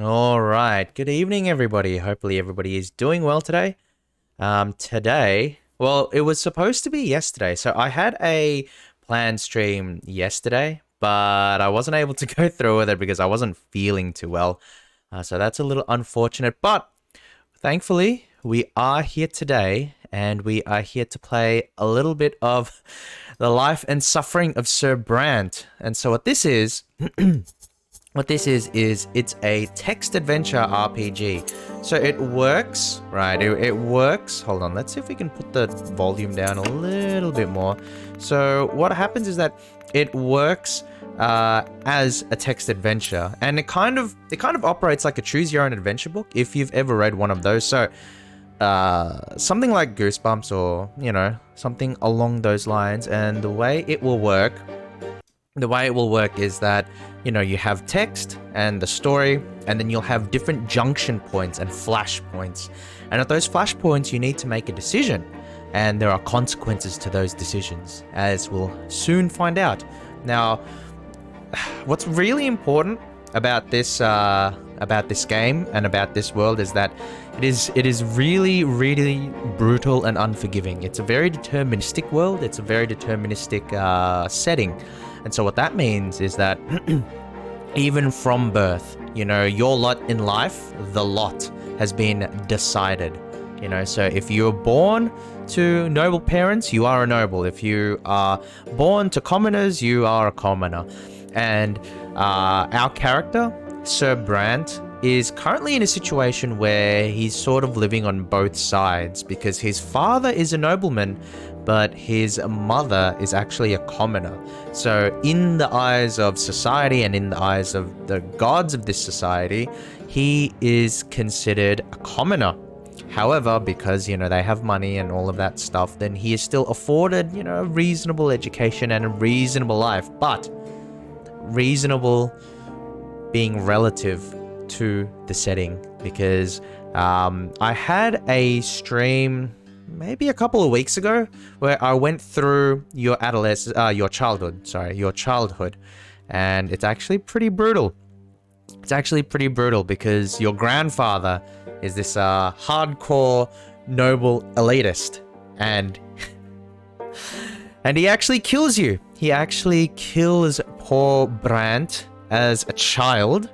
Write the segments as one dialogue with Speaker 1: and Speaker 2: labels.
Speaker 1: All right. Good evening, everybody. Hopefully, everybody is doing well today. Well, it was supposed to be yesterday. So I had a planned stream yesterday, but I wasn't able to go through with it because I wasn't feeling too well. So that's a little unfortunate. But thankfully, we are here today and we are here to play a little bit of the life and suffering of Sir Brant. And so, what this is. What this is it's a text adventure RPG. So it works, right? It works. Hold on, let's see if we can put the volume down a little bit more. So what happens is that it works as a text adventure, and it kind of operates like a choose your own adventure book if you've ever read one of those. So something like Goosebumps or something along those lines. And the way it will work is that you have text and the story, and then you'll have different junction points and flash points, and at those flash points you need to make a decision, and there are consequences to those decisions, as we'll soon find out. Now, what's really important about this game and about this world is that it is really, really brutal and unforgiving. It's a very deterministic world. It's a very deterministic setting. And so what that means is that even from birth, your lot in life, the lot has been decided. So if you're born to noble parents, you are a noble. If you are born to commoners, you are a commoner. And our character, Sir Brant, is currently in a situation where he's sort of living on both sides because his father is a nobleman, but his mother is actually a commoner. So in the eyes of society and in the eyes of the gods of this society, he is considered a commoner. However, because, they have money and all of that stuff, then he is still afforded, a reasonable education and a reasonable life. But reasonable being relative to the setting, because I had a stream maybe a couple of weeks ago where I went through your childhood, and it's actually pretty brutal. It's actually pretty brutal because your grandfather is this hardcore noble elitist, and he actually kills you. He actually kills poor Brant as a child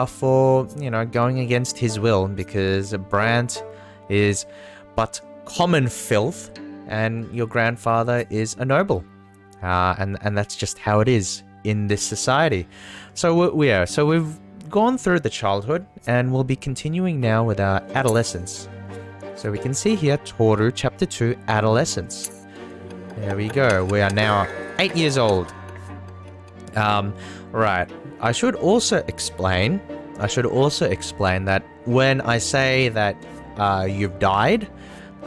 Speaker 1: for going against his will, because Brant is but common filth and your grandfather is a noble, and that's just how it is in this society. So we've gone through the childhood, and we'll be continuing now with our adolescence. So we can see here Tooru chapter 2, Adolescence. There we go. We are now 8 years old. Right. I should also explain that when I say that you've died,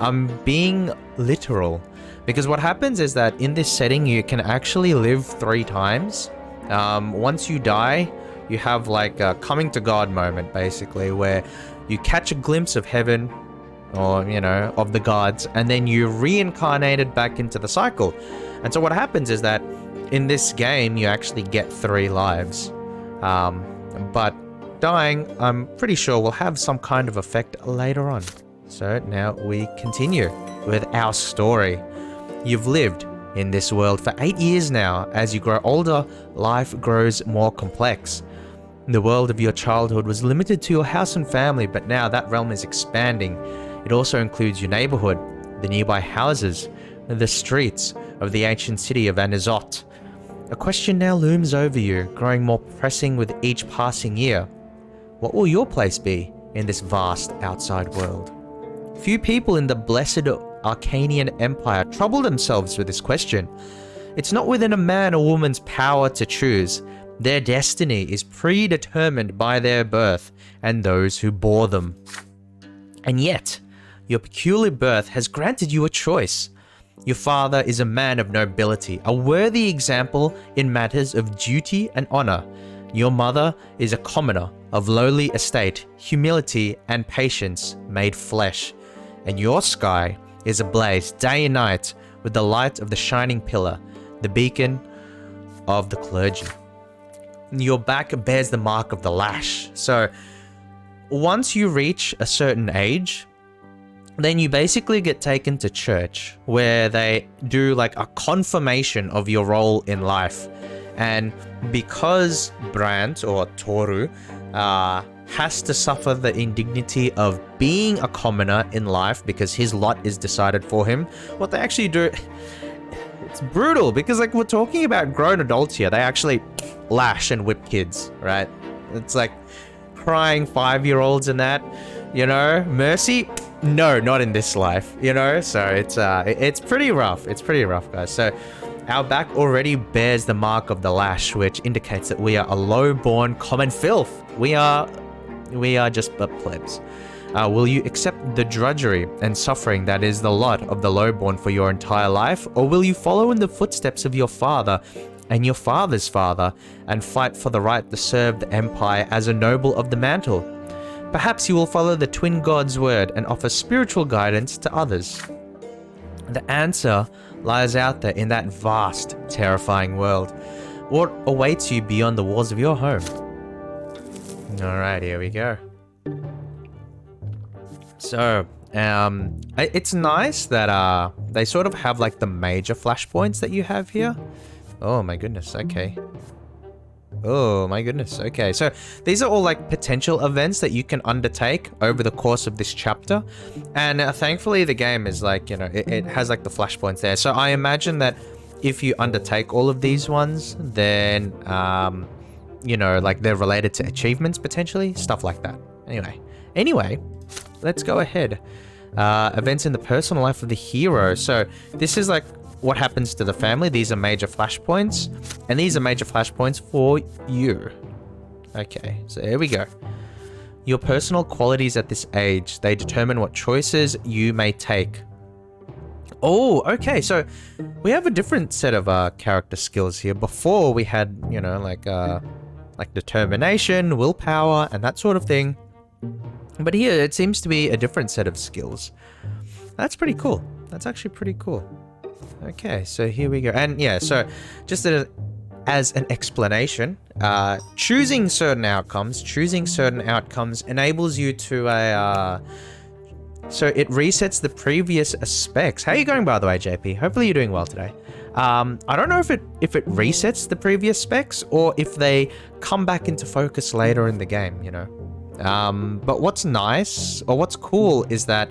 Speaker 1: I'm being literal, because what happens is that in this setting you can actually live 3 times. Once you die, you have like a coming to God moment, basically, where you catch a glimpse of heaven or of the gods, and then you're reincarnated back into the cycle. And so what happens is that in this game you actually get 3 lives, but dying, I'm pretty sure, will have some kind of effect later on. So now we continue with our story. You've lived in this world for 8 years now. As you grow older, life grows more complex. The world of your childhood was limited to your house and family, but now that realm is expanding. It also includes your neighborhood, the nearby houses, the streets of the ancient city of Anizot. A question now looms over you, growing more pressing with each passing year. What will your place be in this vast outside world? Few people in the blessed Arcanian Empire trouble themselves with this question. It's not within a man or woman's power to choose. Their destiny is predetermined by their birth and those who bore them. And yet, your peculiar birth has granted you a choice. Your father is a man of nobility, a worthy example in matters of duty and honor. Your mother is a commoner of lowly estate, humility and patience made flesh. And your sky is ablaze day and night with the light of the shining pillar, the beacon of the clergy. your back bears the mark of the lash. So once you reach a certain age, then you basically get taken to church where they do like a confirmation of your role in life. And because Brante or Tooru has to suffer the indignity of being a commoner in life because his lot is decided for him, what they actually do, it's brutal because like we're talking about grown adults here. They actually lash and whip kids, right? It's like crying 5-year-olds and that, you know, mercy. No, not in this life, you know? So it's pretty rough. It's pretty rough, guys. So our back already bears the mark of the lash, which indicates that we are a low-born common filth. We are just but plebs. Will you accept the drudgery and suffering that is the lot of the low-born for your entire life? Or will you follow in the footsteps of your father and your father's father and fight for the right to serve the empire as a noble of the mantle? Perhaps you will follow the twin god's word and offer spiritual guidance to others. The answer lies out there in that vast, terrifying world. What awaits you beyond the walls of your home? Alright, here we go. So, it's nice that they sort of have like the major flashpoints that you have here. Oh my goodness, okay. Oh my goodness, okay. So these are all like potential events that you can undertake over the course of this chapter. And thankfully the game is like, you know, it has like the flashpoints there. So I imagine that if you undertake all of these ones, then, you know, like they're related to achievements potentially, stuff like that. Anyway, let's go ahead. Events in the personal life of the hero. So this is like what happens to the family. These are major flashpoints, and these are major flashpoints for you. Okay, so here we go. Your personal qualities at this age, they determine what choices you may take. Oh, okay, so we have a different set of character skills here. Before we had, you know, like determination, willpower, and that sort of thing. But here it seems to be a different set of skills. That's pretty cool. That's actually pretty cool. Okay, so here we go. And yeah, so just as an explanation, choosing certain outcomes enables you to so it resets the previous specs. How are you going, by the way, JP? Hopefully you're doing well today. I don't know if it resets the previous specs or if they come back into focus later in the game, you know. But what's nice or what's cool is that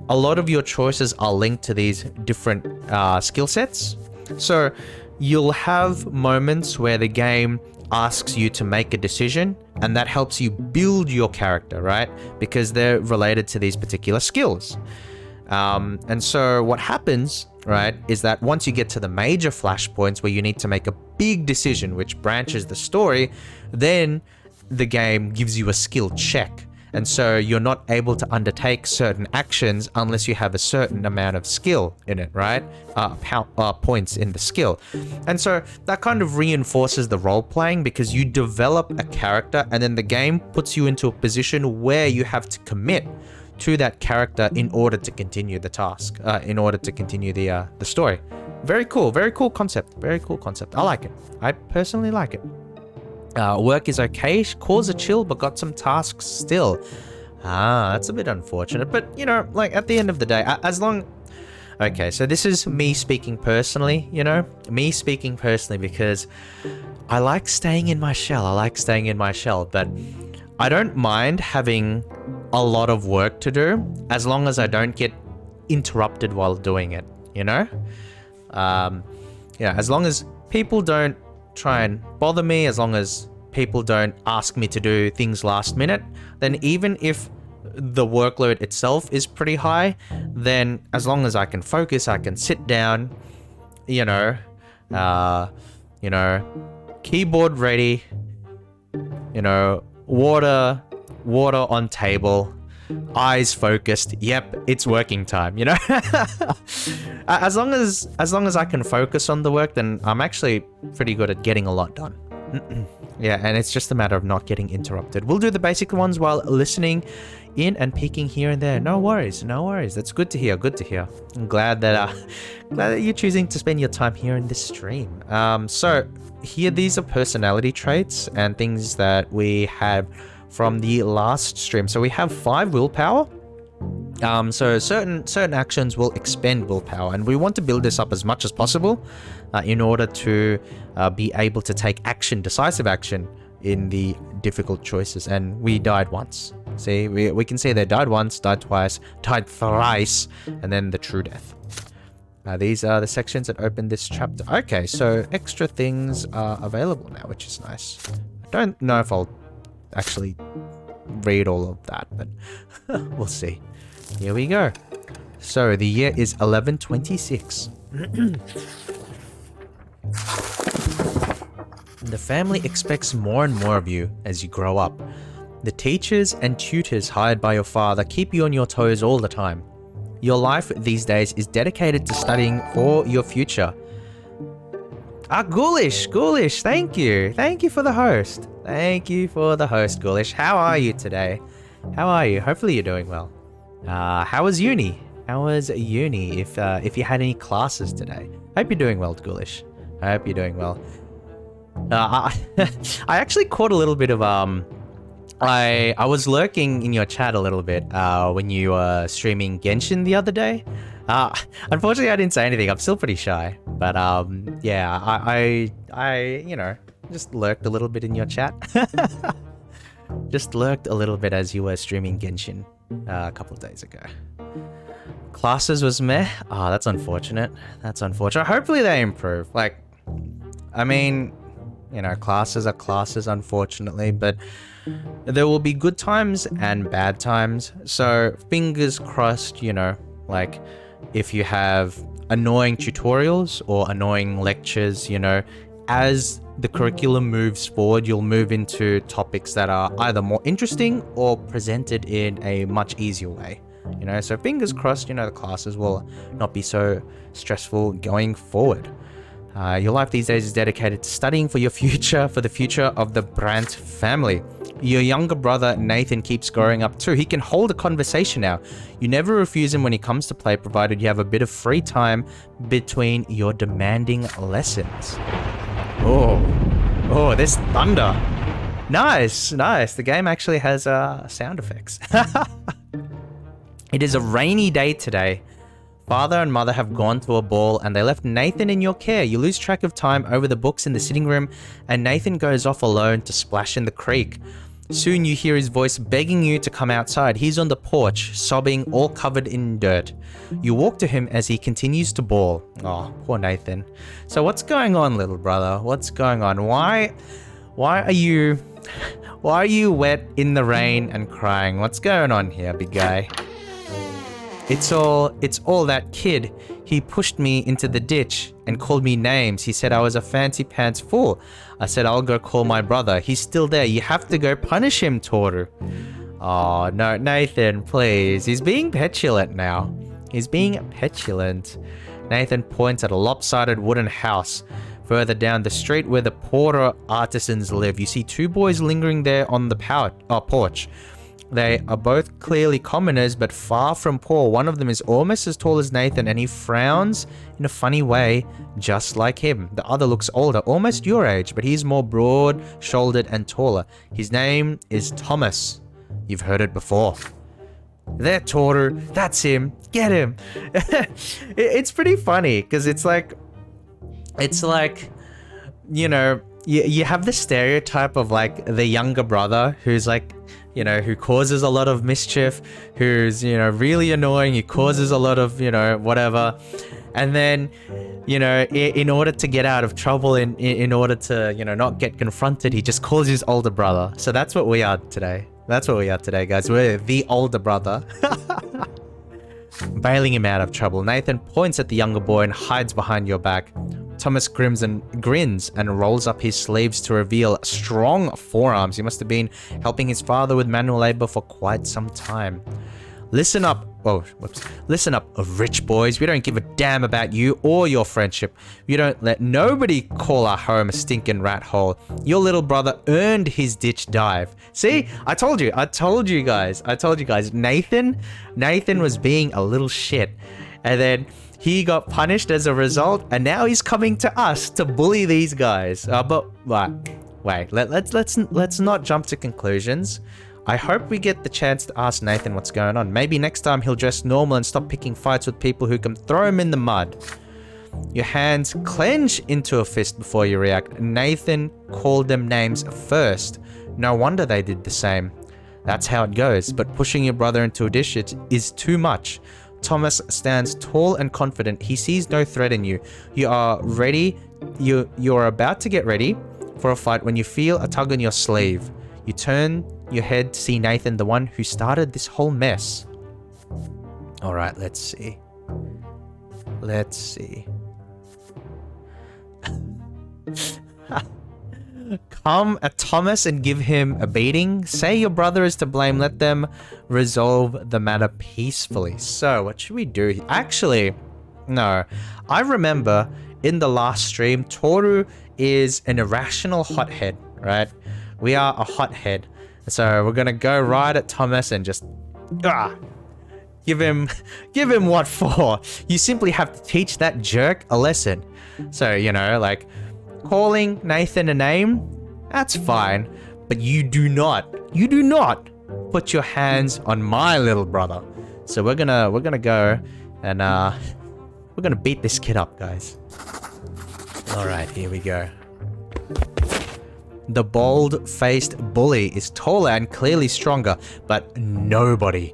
Speaker 1: a lot of your choices are linked to these different skill sets. So you'll have moments where the game asks you to make a decision, and that helps you build your character, right? Because they're related to these particular skills. And so what happens, right, is that once you get to the major flashpoints where you need to make a big decision which branches the story, then the game gives you a skill check. And so you're not able to undertake certain actions unless you have a certain amount of skill in it, right? Points in the skill. And so that kind of reinforces the role playing because you develop a character and then the game puts you into a position where you have to commit to that character in order to continue the task, in order to continue the story. Very cool concept. Very cool concept. I like it. I personally like it. Work is okay, cause a chill, but got some tasks still. That's a bit unfortunate, but you know, like at the end of the day, as long... Okay, so this is me speaking personally, you know? Me speaking personally because I like staying in my shell, but I don't mind having a lot of work to do as long as I don't get interrupted while doing it, you know? Yeah, as long as people don't try and bother me, as long as people don't ask me to do things last minute, then even if the workload itself is pretty high, then as long as I can focus, I can sit down, you know, keyboard ready, you know, water on table, eyes focused. Yep, it's working time, you know. As long as I can focus on the work, then I'm actually pretty good at getting a lot done. Yeah, and it's just a matter of not getting interrupted. We'll do the basic ones while listening in and peeking here and there. No worries, no worries. That's good to hear, good to hear. I'm glad that you're choosing to spend your time here in this stream. So here, these are personality traits and things that we have from the last stream. So we have 5 willpower. So certain actions will expend willpower, and we want to build this up as much as possible in order to be able to take action, decisive action in the difficult choices. And we died once. See, we can see they died once, died twice, died thrice, and then the true death. These are the sections that open this chapter. Okay, so extra things are available now, which is nice. I don't know if I'll actually read all of that, but we'll see. Here we go. So the year is 1126. The family expects more and more of you as you grow up. The teachers and tutors hired by your father keep you on your toes all the time. Your life these days is dedicated to studying for your future. Ghoulish, thank you. Thank you for the host. Thank you for the host, Ghoulish. How are you today? How are you? Hopefully you're doing well. How was uni? How was uni? If you had any classes today? Hope you're doing well, Ghoulish. I hope you're doing well. I actually caught a little bit of I was lurking in your chat a little bit when you were streaming Genshin the other day. Unfortunately, I didn't say anything. I'm still pretty shy, but yeah, I you know, just lurked a little bit in your chat. Just lurked a little bit as you were streaming Genshin a couple of days ago. Classes was meh. Oh, that's unfortunate. That's unfortunate. Hopefully they improve. Like, I mean, you know, classes are classes, unfortunately, but there will be good times and bad times. So fingers crossed, you know, like if you have annoying tutorials or annoying lectures, you know, as the curriculum moves forward, you'll move into topics that are either more interesting or presented in a much easier way. You know, so fingers crossed, you know, the classes will not be so stressful going forward. Your life these days is dedicated to studying for your future, for the future of the Brante family. Your younger brother, Nathan, keeps growing up too. He can hold a conversation now. You never refuse him when he comes to play, provided you have a bit of free time between your demanding lessons. Oh, there's thunder. Nice. The game actually has sound effects. It is a rainy day today. Father and mother have gone to a ball and they left Nathan in your care. You lose track of time over the books in the sitting room and Nathan goes off alone to splash in the creek. Soon you hear his voice begging you to come outside. He's on the porch, sobbing, all covered in dirt. You walk to him as he continues to bawl. Oh, poor Nathan. So what's going on, little brother? What's going on? Why are you wet in the rain and crying? What's going on here, big guy? It's all that kid. He pushed me into the ditch and called me names. He said I was a fancy pants fool. I said I'll go call my brother. He's still there. You have to go punish him, Tooru. Oh, no, Nathan, please. He's being petulant now. He's being petulant. Nathan points at a lopsided wooden house further down the street where the porter artisans live. You see 2 boys lingering there on the porch. They are both clearly commoners, but far from poor. One of them is almost as tall as Nathan, and he frowns in a funny way, just like him. The other looks older, almost your age, but he's more broad-shouldered and taller. His name is Thomas. You've heard it before. There, Tooru. That's him. Get him. It's pretty funny, because it's like, you know, you have the stereotype of like the younger brother who's like, you know, who causes a lot of mischief, who's, you know, really annoying, who causes a lot of, you know, whatever. And then, you know, in order to get out of trouble, in order to, you know, not get confronted, he just calls his older brother. So that's what we are today. That's what we are today, guys. We're the older brother. Bailing him out of trouble. Nathan points at the younger boy and hides behind your back. Thomas grins and rolls up his sleeves to reveal strong forearms. He must have been helping his father with manual labor for quite some time. Listen up. Oh, whoops. Listen up, rich boys. We don't give a damn about you or your friendship. You don't let nobody call our home a stinking rat hole. Your little brother earned his ditch dive. See? I told you guys. Nathan was being a little shit. And then he got punished as a result, and now he's coming to us to bully these guys. But wait. Let's not jump to conclusions. I hope we get the chance to ask Nathan what's going on. Maybe next time he'll dress normal and stop picking fights with people who can throw him in the mud. Your hands clench into a fist before you react. Nathan called them names first. No wonder they did the same. That's how it goes, but pushing your brother into a dish is too much. Thomas stands tall and confident. He sees no threat in you. You are ready. You're about to get ready for a fight when you feel a tug on your sleeve. You turn your head to see Nathan, the one who started this whole mess. Alright, let's see. Come at Thomas and give him a beating. Say your brother is to blame. Let them resolve the matter peacefully. So, what should we do? Actually, no. I remember in the last stream, Tooru is an irrational hothead, right? We are a hothead. So we're gonna go right at Thomas and just give him what for. You simply have to teach that jerk a lesson. So, you know, like calling Nathan a name, that's fine, but you do not put your hands on my little brother. So we're gonna go and we're gonna beat this kid up, guys. All right, here we go. The bald-faced bully is taller and clearly stronger, but nobody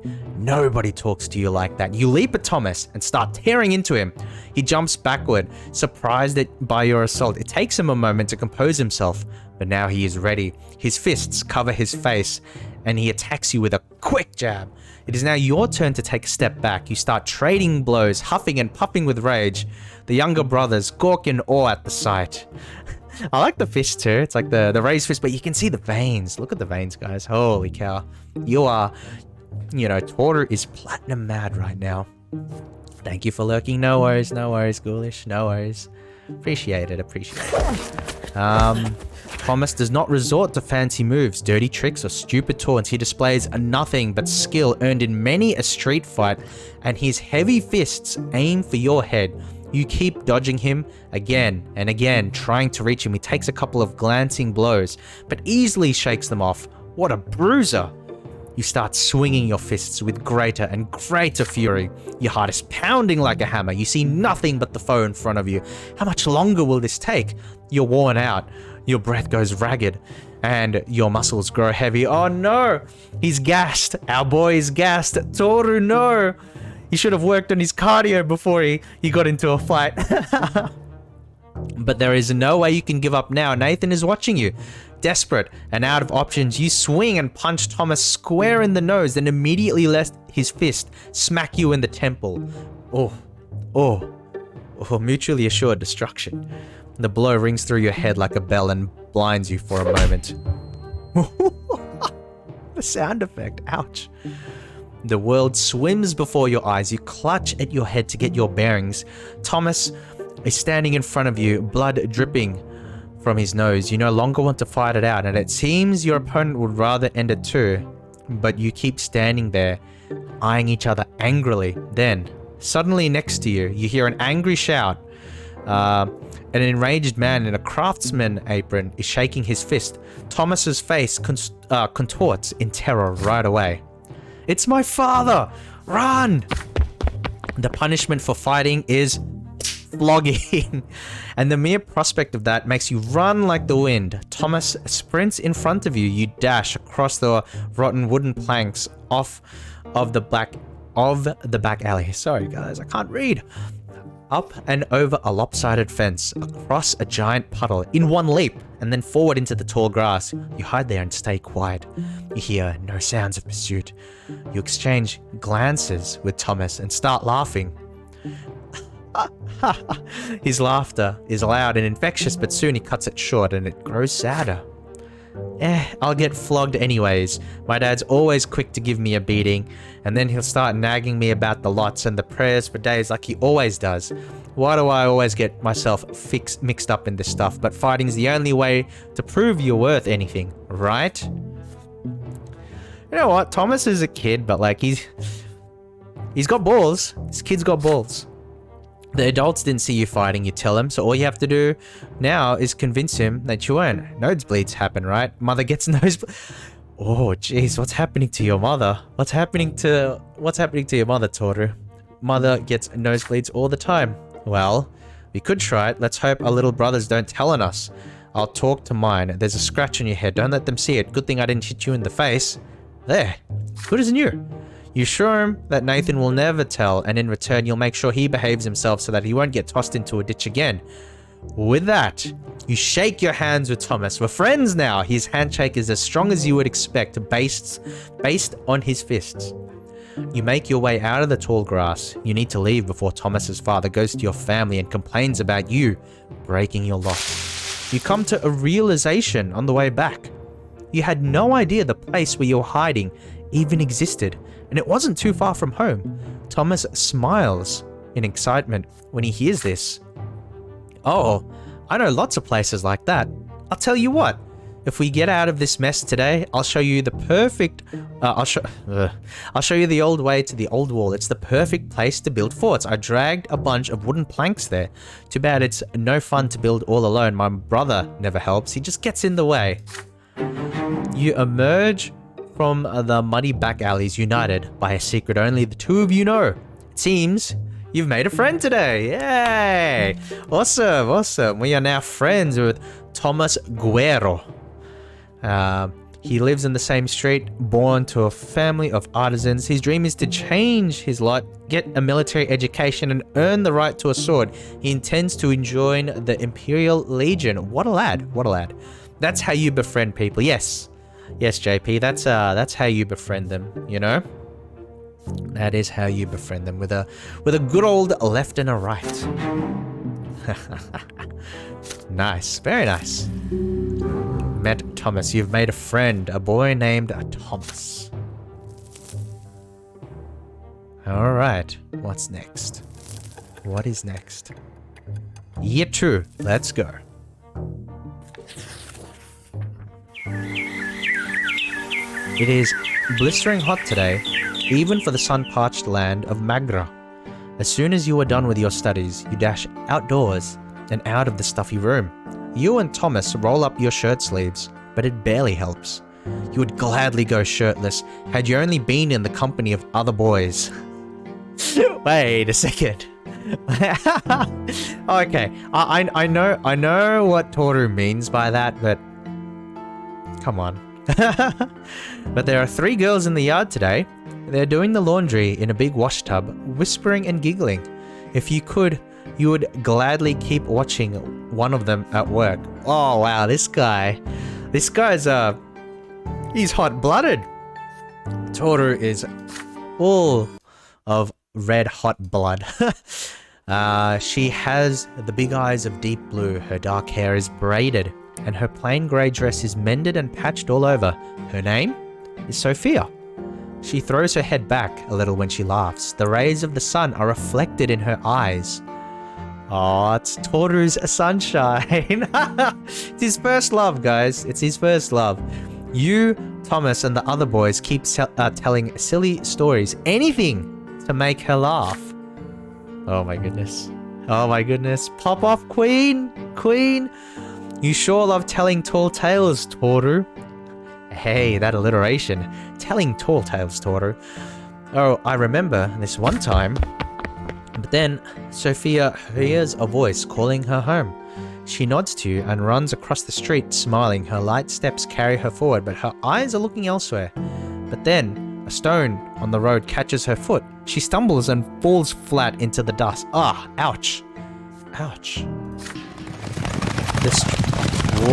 Speaker 1: talks to you like that. You leap at Thomas and start tearing into him. He jumps backward, surprised by your assault. It takes him a moment to compose himself, but now he is ready. His fists cover his face, and he attacks you with a quick jab. It is now your turn to take a step back. You start trading blows, huffing and puffing with rage. The younger brothers gawk in awe at the sight. I like the fist too. It's like the raised fist, but you can see the veins. Look at the veins, guys. Holy cow. You are, you know, Tooru is platinum mad right now. Thank you for lurking. No worries, ghoulish. No worries. Appreciate it. Thomas does not resort to fancy moves, dirty tricks, or stupid taunts. He displays nothing but skill earned in many a street fight, and his heavy fists aim for your head. You keep dodging him again and again, trying to reach him. He takes a couple of glancing blows, but easily shakes them off. What a bruiser! You start swinging your fists with greater and greater fury. Your heart is pounding like a hammer. You see nothing but the foe in front of you. How much longer will this take? You're worn out. Your breath goes ragged, and your muscles grow heavy. Oh no! He's gassed. Our boy is gassed. Tooru, no! He should have worked on his cardio before he got into a fight. But there is no way you can give up now. Nathan is watching you. Desperate and out of options, you swing and punch Thomas square in the nose, then immediately let his fist smack you in the temple. Oh, mutually assured destruction. The blow rings through your head like a bell and blinds you for a moment. The sound effect, ouch. The world swims before your eyes. You clutch at your head to get your bearings. Thomas is standing in front of you, blood dripping from his nose. You no longer want to fight it out, and it seems your opponent would rather end it too. But you keep standing there, eyeing each other angrily. Then, suddenly next to you, you hear an angry shout. An enraged man in a craftsman apron is shaking his fist. Thomas's face contorts in terror right away. It's my father! Run! The punishment for fighting is flogging. And the mere prospect of that makes you run like the wind. Thomas sprints in front of you. You dash across the rotten wooden planks of the back alley. Sorry guys, I can't read. Up and over a lopsided fence, across a giant puddle, in one leap, and then forward into the tall grass. You hide there and stay quiet. You hear no sounds of pursuit. You exchange glances with Thomas and start laughing. His laughter is loud and infectious, but soon he cuts it short and it grows sadder. I'll get flogged anyways. My dad's always quick to give me a beating, and then he'll start nagging me about the lots and the prayers for days like he always does. Why do I always get myself mixed up in this stuff? But fighting's the only way to prove you're worth anything, right? You know what? Thomas is a kid, but like he's got balls. This kid's got balls. The adults didn't see you fighting, you tell him, so all you have to do now is convince him that you won't. Nosebleeds happen, right? Mother gets nosebleeds. Oh, jeez, what's happening to your mother? What's happening to your mother, Tooru? Mother gets nosebleeds all the time. Well, we could try it. Let's hope our little brothers don't tell on us. I'll talk to mine. There's a scratch on your head. Don't let them see it. Good thing I didn't hit you in the face. There. Good as new. You assure him that Nathan will never tell, and in return you'll make sure he behaves himself so that he won't get tossed into a ditch again. With that, you shake your hands with Thomas. We're friends now. His handshake is as strong as you would expect, based on his fists. You make your way out of the tall grass. You need to leave before Thomas's father goes to your family and complains about you breaking your lock. You come to a realization on the way back. You had no idea the place where you're hiding even existed, and it wasn't too far from home. Thomas smiles in excitement when he hears this. Oh, I know lots of places like that. I'll tell you what, if we get out of this mess today, I'll show you the perfect... I'll show you the old way to the old wall. It's the perfect place to build forts. I dragged a bunch of wooden planks there. Too bad it's no fun to build all alone. My brother never helps. He just gets in the way. You emerge from the muddy back alleys united by a secret only the two of you know. It seems you've made a friend today. Yay! Awesome, awesome. We are now friends with Thomas Guerrero. He lives in the same street, born to a family of artisans. His dream is to change his lot, get a military education, and earn the right to a sword. He intends to join the Imperial Legion. What a lad, what a lad. That's how you befriend people. Yes, JP, that's how you befriend them, you know? That is how you befriend them, with a good old left and a right. Nice, very nice. Met Thomas. You've made a friend, a boy named Thomas. Alright, what's next? What is next? Year 2, let's go. It is blistering hot today, even for the sun-parched land of Magra. As soon as you are done with your studies, you dash outdoors and out of the stuffy room. You and Thomas roll up your shirt sleeves, but it barely helps. You would gladly go shirtless had you only been in the company of other boys. Wait a second. Okay, I know what Tooru means by that, but come on. But there are 3 girls in the yard today. They're doing the laundry in a big wash tub, whispering and giggling. If you could, you would gladly keep watching one of them at work. Oh wow, this guy's he's hot-blooded. Tooru is full of red hot blood. She has the big eyes of deep blue, her dark hair is braided, and her plain grey dress is mended and patched all over. Her name is Sophia. She throws her head back a little when she laughs. The rays of the sun are reflected in her eyes. Oh, it's Tooru's sunshine. It's his first love, guys. It's his first love. You, Thomas, and the other boys keep telling silly stories. Anything to make her laugh. Oh my goodness. Oh my goodness. Pop off, Queen. Queen. You sure love telling tall tales, Tooru. Hey, that alliteration. Telling tall tales, Tooru. Oh, I remember this one time. But then, Sophia hears a voice calling her home. She nods to you and runs across the street, smiling. Her light steps carry her forward, but her eyes are looking elsewhere. But then, a stone on the road catches her foot. She stumbles and falls flat into the dust. Ah, ouch. Ouch.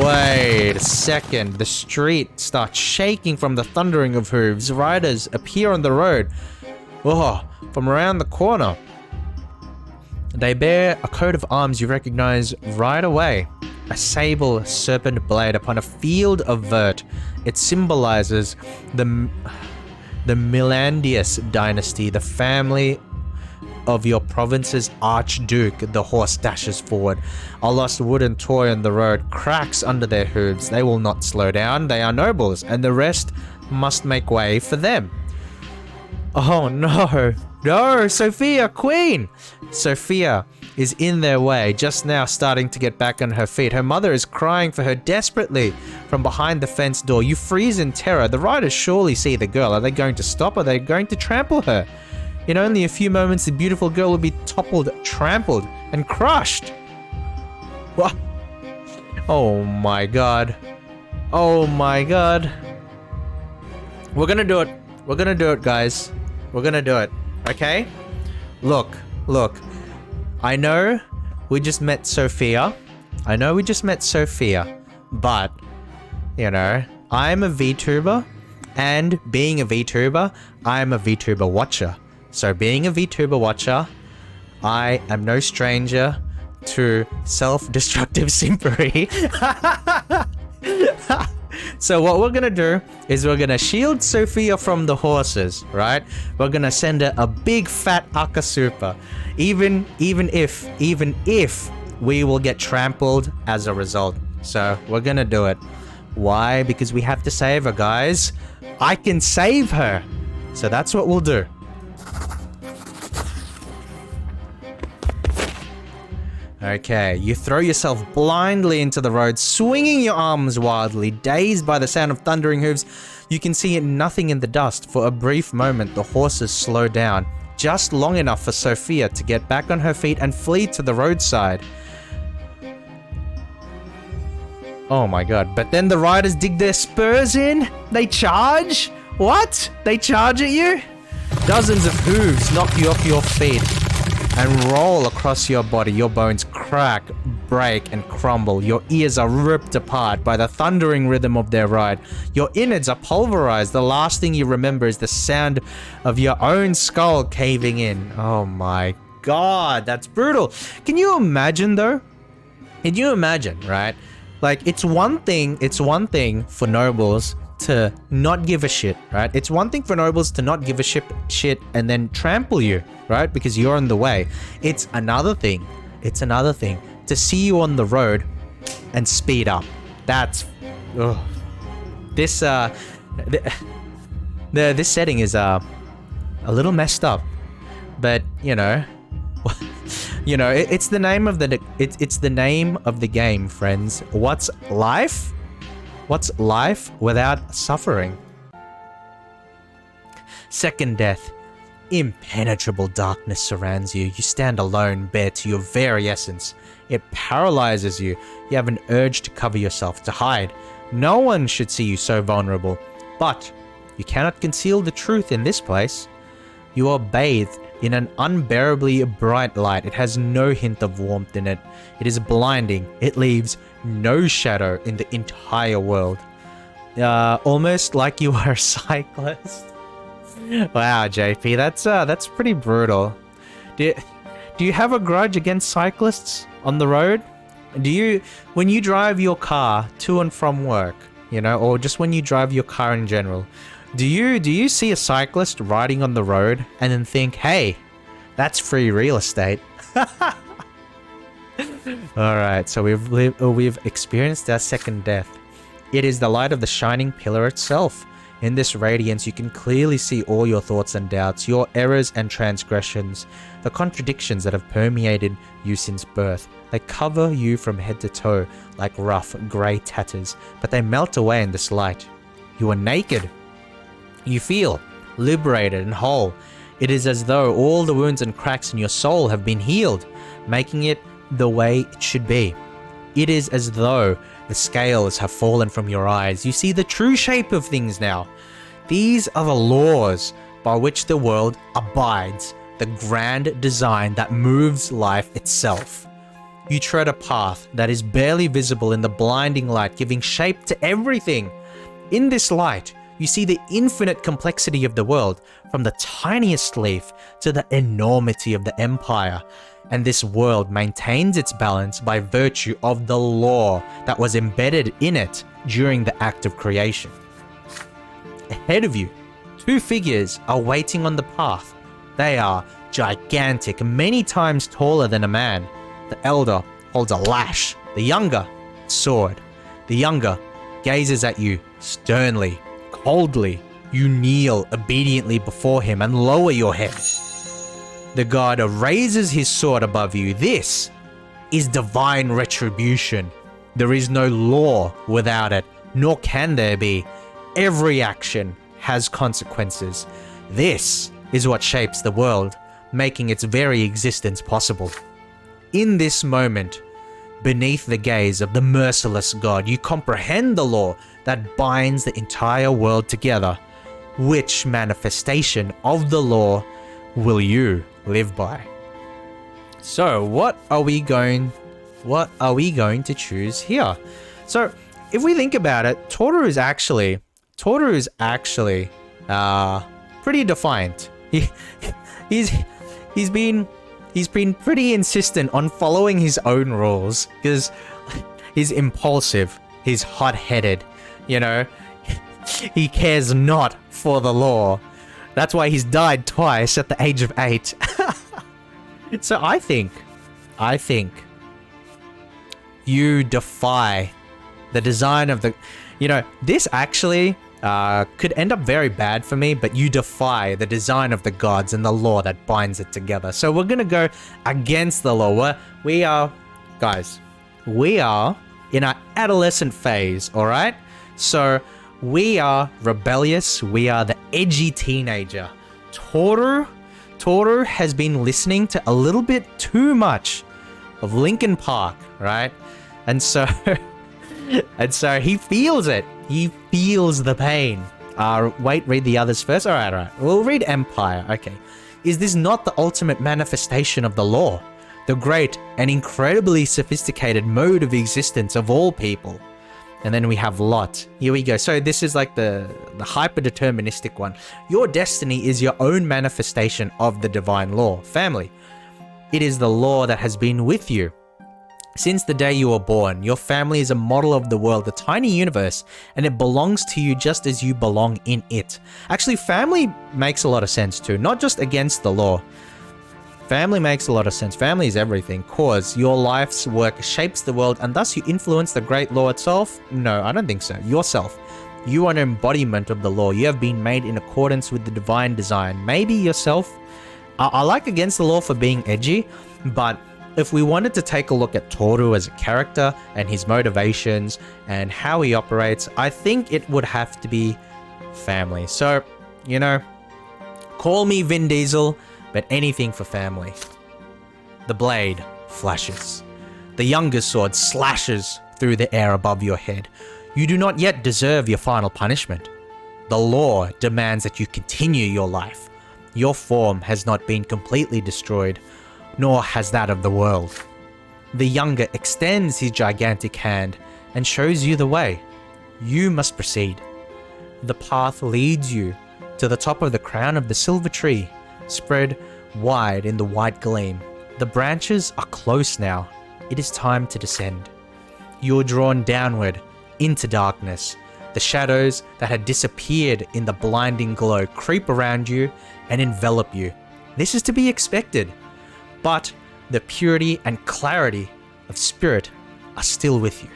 Speaker 1: Wait a second. The street starts shaking from the thundering of hooves. Riders appear on the road. Oh, from around the corner. They bear a coat of arms you recognize right away. A sable serpent blade upon a field of vert. It symbolizes the Milandius dynasty, the family of your province's archduke. The horse dashes forward. A lost wooden toy on the road cracks under their hooves. They will not slow down. They are nobles, and the rest must make way for them. Oh no. No, Sophia, queen! Sophia is in their way, just now starting to get back on her feet. Her mother is crying for her desperately from behind the fence door. You freeze in terror. The riders surely see the girl. Are they going to stop? Are they going to trample her? In only a few moments, the beautiful girl will be toppled, trampled, and crushed. What? Oh my god. Oh my god. We're gonna do it. We're gonna do it, guys. We're gonna do it. Okay? Look. I know we just met Sophia. But, you know, I'm a VTuber, and being a VTuber, I'm a VTuber watcher. So being a VTuber watcher, I am no stranger to self-destructive simpery. So what we're gonna do is we're gonna shield Sophia from the horses, right? We're gonna send her a big fat akasupa, even if we will get trampled as a result. So we're gonna do it. Why? Because we have to save her, guys. I can save her. So that's what we'll do. Okay, you throw yourself blindly into the road, swinging your arms wildly, dazed by the sound of thundering hooves. You can see nothing in the dust. For a brief moment, the horses slow down, just long enough for Sophia to get back on her feet and flee to the roadside. Oh my god, but then the riders dig their spurs in? They charge? What? They charge at you? Dozens of hooves knock you off your feet and roll across your body. Your bones crack, break, and crumble. Your ears are ripped apart by the thundering rhythm of their ride. Your innards are pulverized. The last thing you remember is the sound of your own skull caving in. Oh my god, that's brutal. Can you imagine though? Can you imagine, right? Like, it's one thing for nobles to not give a shit, right? It's one thing for nobles to not give a shit and then trample you, right? Because you're in the way. It's another thing to see you on the road and speed up. That's this this setting is a little messed up, but you know, it's the name of the game, friends. What's life? What's life without suffering? Second death. Impenetrable darkness surrounds you. You stand alone, bare to your very essence. It paralyzes you. You have an urge to cover yourself, to hide. No one should see you so vulnerable. But you cannot conceal the truth in this place. You are bathed in an unbearably bright light. It has no hint of warmth in it. It is blinding. It leaves no shadow in the entire world. Almost like you are a cyclist. Wow, JP, that's pretty brutal. Do you have a grudge against cyclists on the road? When you drive your car to and from work, or just when you drive your car in general, do you see a cyclist riding on the road and then think, hey, that's free real estate? Alright, so we've experienced our second death. It is the light of the shining pillar itself. In this radiance, you can clearly see all your thoughts and doubts, your errors and transgressions, the contradictions that have permeated you since birth. They cover you from head to toe like rough, grey tatters, but they melt away in this light. You are naked. You feel liberated and whole. It is as though all the wounds and cracks in your soul have been healed, making it the way it should be. It is as though the scales have fallen from your eyes. You see the true shape of things now. These are the laws by which the world abides, the grand design that moves life itself. You tread a path that is barely visible in the blinding light, giving shape to everything. In this light, You see the infinite complexity of the world, from the tiniest leaf to the enormity of the empire. And this world maintains its balance by virtue of the law that was embedded in it during the act of creation. Ahead of you, two figures are waiting on the path. They are gigantic, many times taller than a man. The elder holds a lash, the younger, a sword. The younger gazes at you sternly, coldly. You kneel obediently before him and lower your head. The god raises his sword above you. This is divine retribution. There is no law without it, nor can there be. Every action has consequences. This is what shapes the world, making its very existence possible. In this moment, beneath the gaze of the merciless God, you comprehend the law that binds the entire world together. Which manifestation of the law will you live by? So, what are we going to choose here? So, if we think about it, Tooru is actually pretty defiant. He's been pretty insistent on following his own rules because he's impulsive, he's hot-headed, you know. He cares not for the law. That's why he's died twice at the age of 8. So I think you defy the design of the, this actually could end up very bad for me, but you defy the design of the gods and the law that binds it together. So we're gonna go against the law. We are in our adolescent phase, all right? So we are rebellious. We are the edgy teenager. Tooru has been listening to a little bit too much of Linkin Park, right? And so he feels it. He feels the pain. Read the others first. All right. We'll read Empire. Okay. Is this not the ultimate manifestation of the law? The great and incredibly sophisticated mode of existence of all people. And then we have Lot. Here we go. So this is like the hyper-deterministic one. Your destiny is your own manifestation of the divine law. Family. It is the law that has been with you since the day you were born. Your family is a model of the world, a tiny universe, and it belongs to you just as you belong in it. Actually, family makes a lot of sense too, not just against the law. Family makes a lot of sense. Family is everything, cause your life's work shapes the world and thus you influence the great law itself? No, I don't think so. Yourself. You are an embodiment of the law. You have been made in accordance with the divine design. Maybe yourself. I like against the law for being edgy, but if we wanted to take a look at Tooru as a character and his motivations and how he operates, I think it would have to be family. So, call me Vin Diesel, but anything for family. The blade flashes. The younger sword slashes through the air above your head. You do not yet deserve your final punishment. The law demands that you continue your life. Your form has not been completely destroyed, nor has that of the world. The younger extends his gigantic hand and shows you the way. You must proceed. The path leads you to the top of the crown of the silver tree, spread wide in the white gleam. The branches are close now. It is time to descend. You are drawn downward into darkness. The shadows that had disappeared in the blinding glow creep around you and envelop you. This is to be expected, but the purity and clarity of spirit are still with you.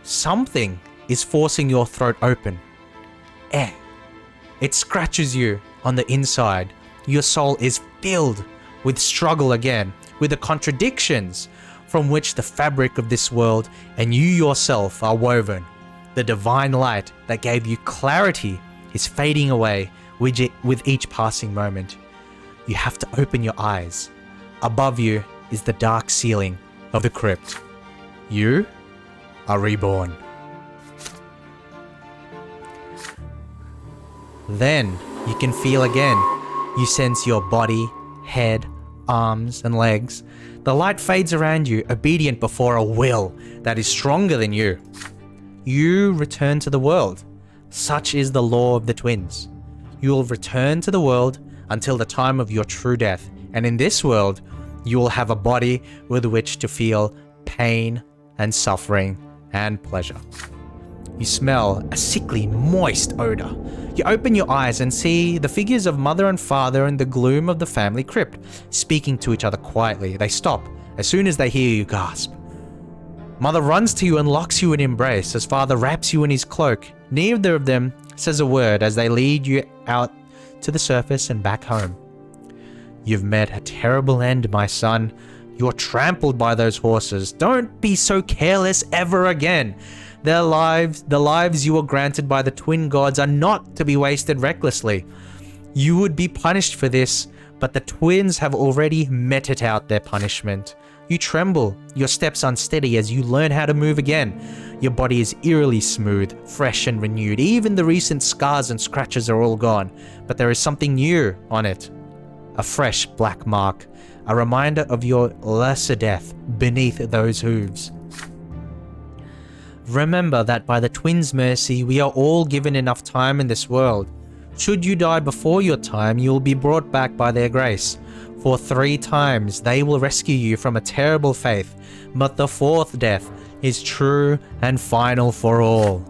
Speaker 1: Something is forcing your throat open. Air. It scratches you on the inside. Your soul is filled with struggle again, with the contradictions from which the fabric of this world and you yourself are woven. The divine light that gave you clarity is fading away with each passing moment. You have to open your eyes. Above you is the dark ceiling of the crypt. You are reborn. Then you can feel again. You sense your body, head, arms, and legs. The light fades around you, obedient before a will that is stronger than you. You return to the world. Such is the law of the twins. You will return to the world until the time of your true death, and in this world, you will have a body with which to feel pain and suffering and pleasure. You smell a sickly, moist odor. You open your eyes and see the figures of mother and father in the gloom of the family crypt, speaking to each other quietly. They stop as soon as they hear you gasp. Mother runs to you and locks you in embrace as father wraps you in his cloak. Neither of them says a word as they lead you out to the surface and back home. You've met a terrible end, my son. You're trampled by those horses. Don't be so careless ever again. The lives you were granted by the twin gods are not to be wasted recklessly. You would be punished for this, but the twins have already meted out their punishment. You tremble, your steps unsteady as you learn how to move again. Your body is eerily smooth, fresh and renewed. Even the recent scars and scratches are all gone, but there is something new on it. A fresh black mark, a reminder of your lesser death beneath those hooves. Remember that by the twins' mercy, we are all given enough time in this world. Should you die before your time, you will be brought back by their grace. For 3 times they will rescue you from a terrible fate, but the 4th death is true and final for all.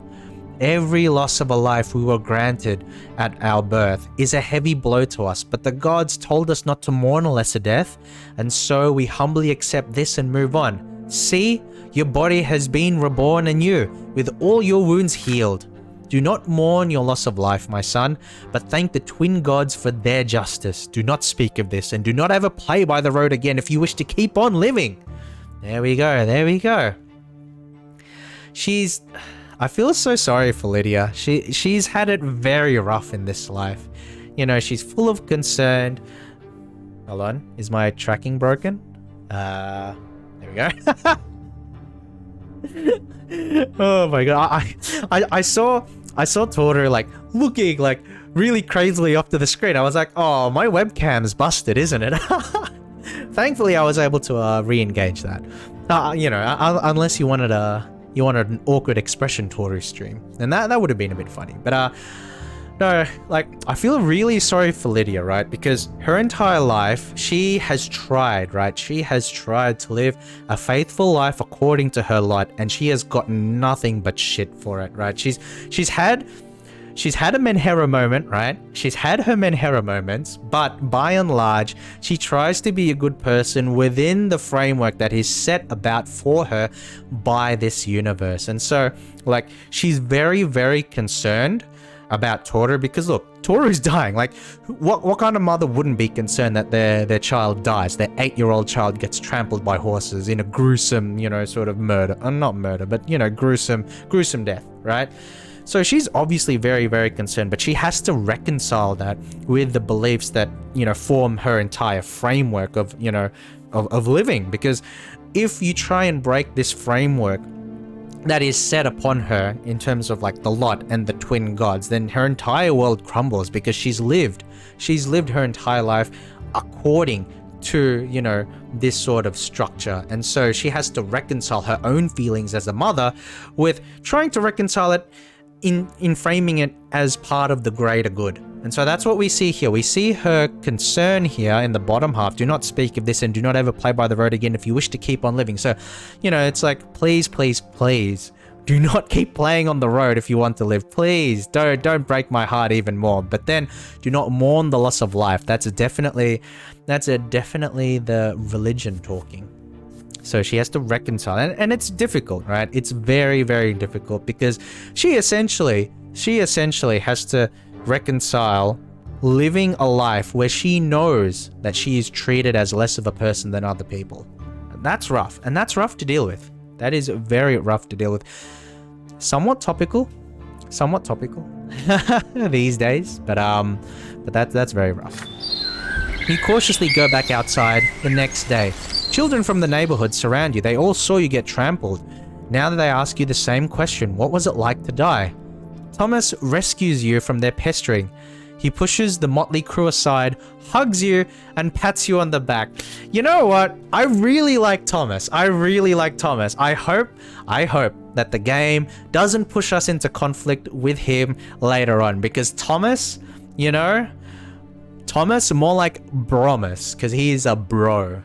Speaker 1: Every loss of a life we were granted at our birth is a heavy blow to us, but the gods told us not to mourn a lesser death, and so we humbly accept this and move on. See, your body has been reborn anew, with all your wounds healed. Do not mourn your loss of life, my son, but thank the twin gods for their justice. Do not speak of this, and do not ever play by the road again if you wish to keep on living. There we go, there we go. I feel so sorry for Lydia. She's had it very rough in this life. You know, she's full of concern. Hold on, is my tracking broken? There we go. Oh my god, I saw Tooru like looking like really crazily up to the screen. I was like, oh, my webcam's busted, isn't it? Thankfully, I was able to re-engage that. You know, unless you wanted an awkward expression Tooru stream, and that would have been a bit funny. But no, like, I feel really sorry for Lydia, right? Because her entire life, she has tried, right? She has tried to live a faithful life according to her lot, and she has gotten nothing but shit for it, right? She's had a Menhero moment, right? She's had her Menhero moments, but by and large, she tries to be a good person within the framework that is set about for her by this universe. And so, like, she's very, very concerned about Tooru, because look, Toru's dying. Like, what kind of mother wouldn't be concerned that their child dies? Their 8-year-old child gets trampled by horses in a gruesome, you know, sort of murder. Not murder, but, you know, gruesome death, right? So she's obviously very, very concerned, but she has to reconcile that with the beliefs that, you know, form her entire framework of, you know, of living. Because if you try and break this framework that is set upon her in terms of like the lot and the twin gods, then her entire world crumbles, because she's lived her entire life according to, you know, this sort of structure. And so she has to reconcile her own feelings as a mother with trying to reconcile it in framing it as part of the greater good. And so that's what we see here. We see her concern here in the bottom half. Do not speak of this, and do not ever play by the road again if you wish to keep on living. So, you know, it's like, please, please, please, do not keep playing on the road if you want to live. Please, don't break my heart even more. But then, do not mourn the loss of life. That's definitely the religion talking. So she has to reconcile, and it's difficult, right? It's very, very difficult, because she essentially has to reconcile living a life where she knows that she is treated as less of a person than other people. And that's rough, and that's rough to deal with. That is very rough to deal with. Somewhat topical these days, but that's very rough. You cautiously go back outside the next day. Children from the neighborhood surround you. They all saw you get trampled. Now that they ask you the same question, what was it like to die? Thomas rescues you from their pestering. He pushes the motley crew aside, hugs you, and pats you on the back. You know what? I really like Thomas. I hope that the game doesn't push us into conflict with him later on, because Thomas, you know, Thomas, more like Bromus, because he is a bro.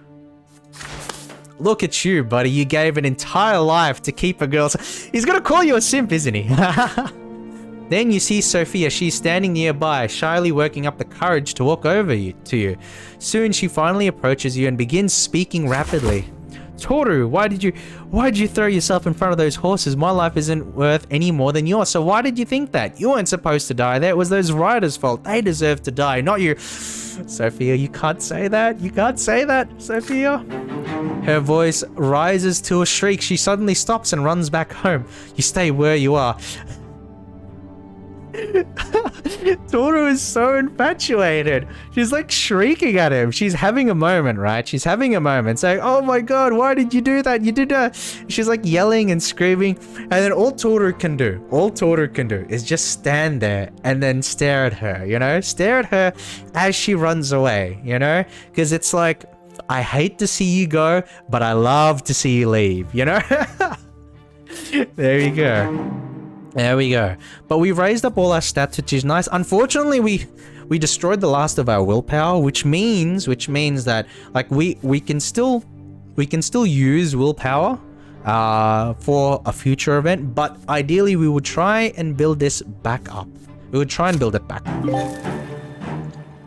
Speaker 1: Look at you, buddy. You gave an entire life to keep a girl. He's gonna call you a simp, isn't he? Then you see Sophia. She's standing nearby, shyly working up the courage to walk over to you. Soon she finally approaches you and begins speaking rapidly. Tooru, why did you throw yourself in front of those horses? My life isn't worth any more than yours, so why did you think that? You weren't supposed to die there. It was those riders' fault. They deserve to die, not you. Sophia, you can't say that. You can't say that, Sophia. Her voice rises to a shriek. She suddenly stops and runs back home. You stay where you are. Tooru is so infatuated. She's like shrieking at him. She's having a moment, right? She's having a moment saying, oh my god, why did you do that? You did that. She's like yelling and screaming. And then all Tooru can do is just stand there and then stare at her, you know? Stare at her as she runs away, you know? Because it's like, I hate to see you go, but I love to see you leave, you know? There you go. There we go. But we raised up all our stats, which is nice. Unfortunately, we destroyed the last of our willpower, which means that like we can still use willpower for a future event, but ideally we would try and build this back up. We would try and build it back up.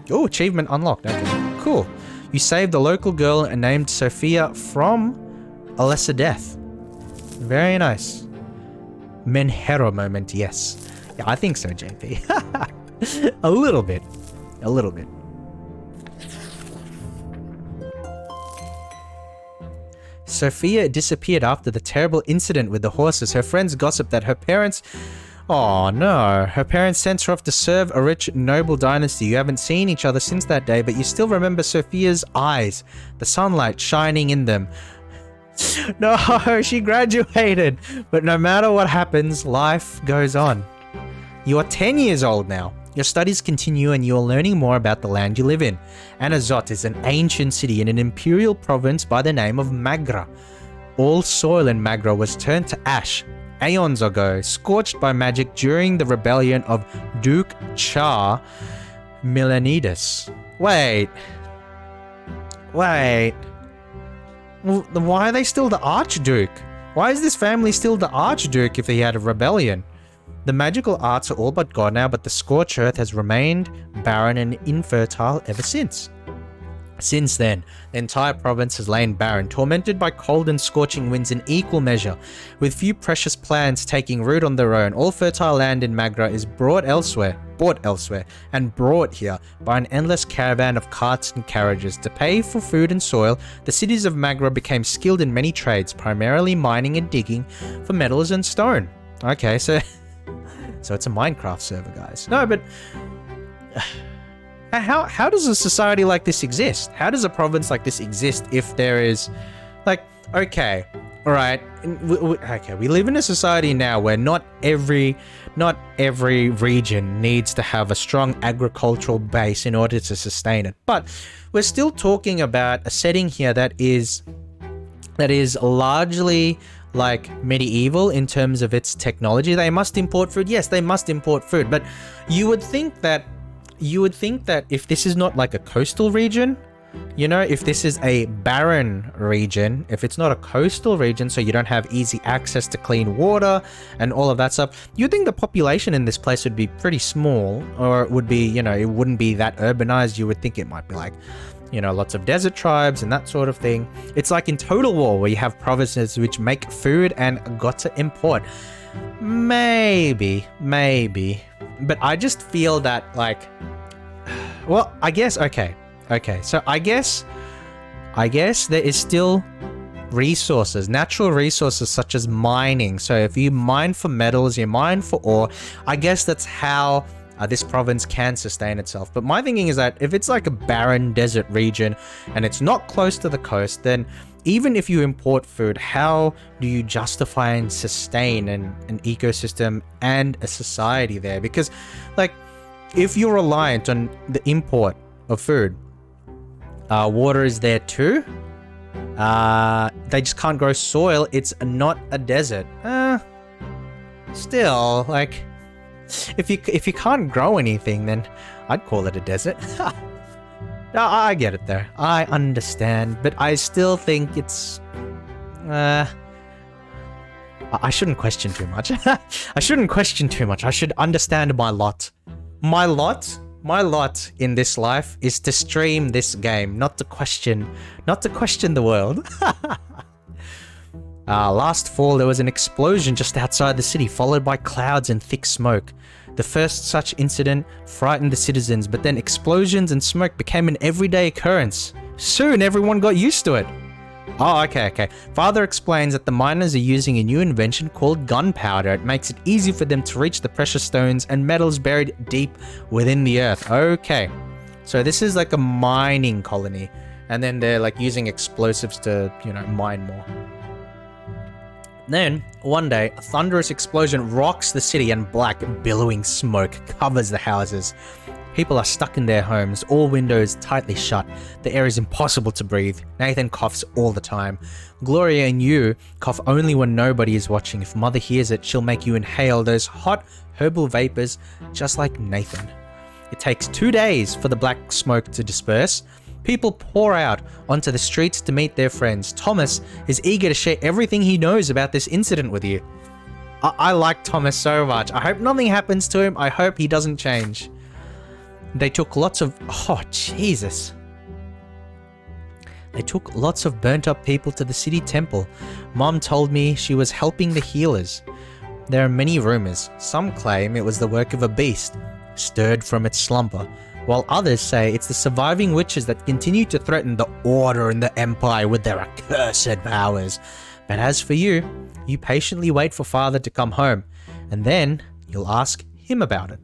Speaker 1: Oh, achievement unlocked. Okay, cool. You saved a local girl named Sophia from a lesser death. Very nice. Kamehiro moment, yes. Yeah, I think so, JP. A little bit. A little bit. Sophia disappeared after the terrible incident with the horses. Her friends gossiped that her parents... Oh no, her parents sent her off to serve a rich, noble dynasty. You haven't seen each other since that day, but you still remember Sophia's eyes, the sunlight shining in them. No, she graduated. But no matter what happens, life goes on. You are 10 years old now. Your studies continue and you are learning more about the land you live in. Anazot is an ancient city in an imperial province by the name of Magra. All soil in Magra was turned to ash aeons ago, scorched by magic during the rebellion of Duke Char Milanides. Wait. Well, then why are they still the Archduke? Why is this family still the Archduke if they had a rebellion? The magical arts are all but gone now, but the scorched earth has remained barren and infertile ever since. Since then, the entire province has lain barren, tormented by cold and scorching winds in equal measure, with few precious plants taking root on their own. All fertile land in Magra is bought elsewhere, and brought here by an endless caravan of carts and carriages. To pay for food and soil, the cities of Magra became skilled in many trades, primarily mining and digging for metals and stone. Okay, so it's a Minecraft server, guys. No, but how does a society like this exist? How does a province like this exist if there is, like, okay, all right, okay, we live in a society now where not every region needs to have a strong agricultural base in order to sustain it. But we're still talking about a setting here that is largely like medieval in terms of its technology. They must import food. Yes, they must import food. But you would think that if this is not like a coastal region, you know, if this is a barren region, if it's not a coastal region, so you don't have easy access to clean water and all of that stuff, you'd think the population in this place would be pretty small, or it would be, you know, it wouldn't be that urbanized. You would think it might be like, you know, lots of desert tribes and that sort of thing. It's like in Total War where you have provinces which make food and got to import. Maybe. But I just feel that, like, well, I guess, okay. So I guess there is still resources, natural resources such as mining. So if you mine for metals, you mine for ore, I guess that's how this province can sustain itself. But my thinking is that if it's like a barren desert region and it's not close to the coast, then even if you import food, how do you justify and sustain an ecosystem and a society there? Because, like, if you're reliant on the import of food, water is there too. They just can't grow soil. It's not a desert. still, like, if you can't grow anything, then I'd call it a desert. No, I get it there. I understand, but I still think it's... I shouldn't question too much. I shouldn't question too much. I should understand my lot. My lot in this life is to stream this game, not to question the world. Last fall, there was an explosion just outside the city, followed by clouds and thick smoke. The first such incident frightened the citizens, but then explosions and smoke became an everyday occurrence. Soon, everyone got used to it. Oh, okay. Father explains that the miners are using a new invention called gunpowder. It makes it easy for them to reach the precious stones and metals buried deep within the earth. Okay, so this is like a mining colony, and then they're like using explosives to, mine more. Then, one day, a thunderous explosion rocks the city and black, billowing smoke covers the houses. People are stuck in their homes, all windows tightly shut. The air is impossible to breathe. Nathan coughs all the time. Gloria and you cough only when nobody is watching. If Mother hears it, she'll make you inhale those hot herbal vapors just like Nathan. It takes 2 days for the black smoke to disperse. People pour out onto the streets to meet their friends. Thomas is eager to share everything he knows about this incident with you. I like Thomas so much. I hope nothing happens to him. I hope he doesn't change. They took lots of... Oh, Jesus. They took lots of burnt up people to the city temple. Mom told me she was helping the healers. There are many rumors. Some claim it was the work of a beast, stirred from its slumber, while others say it's the surviving witches that continue to threaten the order and the empire with their accursed powers. But as for you, you patiently wait for Father to come home, and then you'll ask him about it.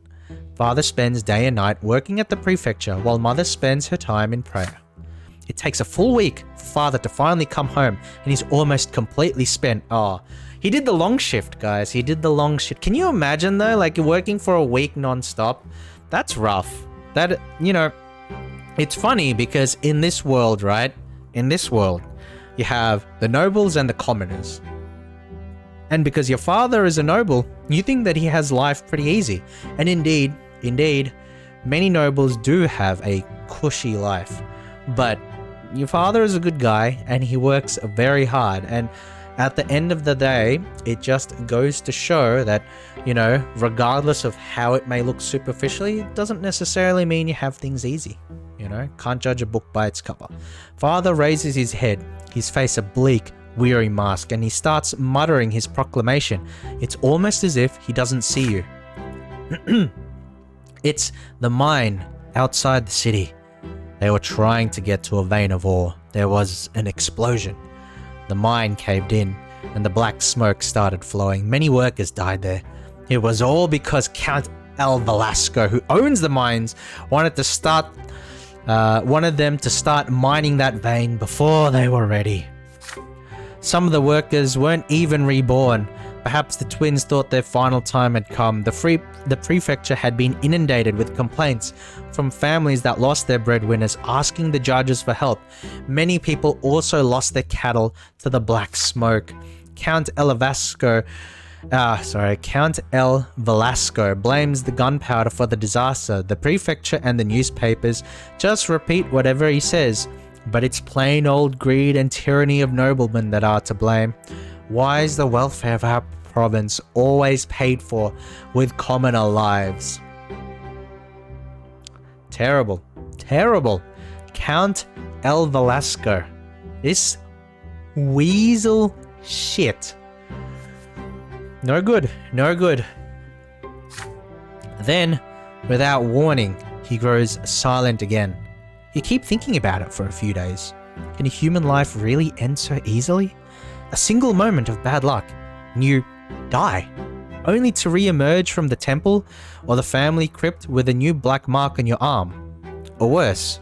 Speaker 1: Father spends day and night working at the prefecture while Mother spends her time in prayer. It takes a full week for Father to finally come home, and he's almost completely spent. Oh, he did the long shift, guys. He did the long shift. Can you imagine though, like working for a week non-stop? That's rough. That, it's funny because in this world, right? In this world, you have the nobles and the commoners. And because your father is a noble, you think that he has life pretty easy. And indeed, many nobles do have a cushy life. But your father is a good guy and he works very hard. And at the end of the day, it just goes to show that, regardless of how it may look superficially, it doesn't necessarily mean you have things easy. Can't judge a book by its cover. Father raises his head, his face a bleak, weary mask, and he starts muttering his proclamation. It's almost as if he doesn't see you. It's the mine outside the city. They were trying to get to a vein of ore. There was an explosion. The mine caved in, and the black smoke started flowing. Many workers died there. It was all because Count El Velasco, who owns the mines, wanted them to start mining that vein before they were ready. Some of the workers weren't even reborn. Perhaps the twins thought their final time had come. The prefecture had been inundated with complaints from families that lost their breadwinners, asking the judges for help. Many people also lost their cattle to the black smoke. Count El Velasco blames the gunpowder for the disaster. The prefecture and the newspapers just repeat whatever he says. But it's plain old greed and tyranny of noblemen that are to blame. Why is the welfare of our province always paid for with commoner lives? Terrible. Count El Velasco. This weasel shit. No good. Then, without warning, he grows silent again. You keep thinking about it for a few days. Can a human life really end so easily? A single moment of bad luck, and you die, only to re-emerge from the temple or the family crypt with a new black mark on your arm. Or worse,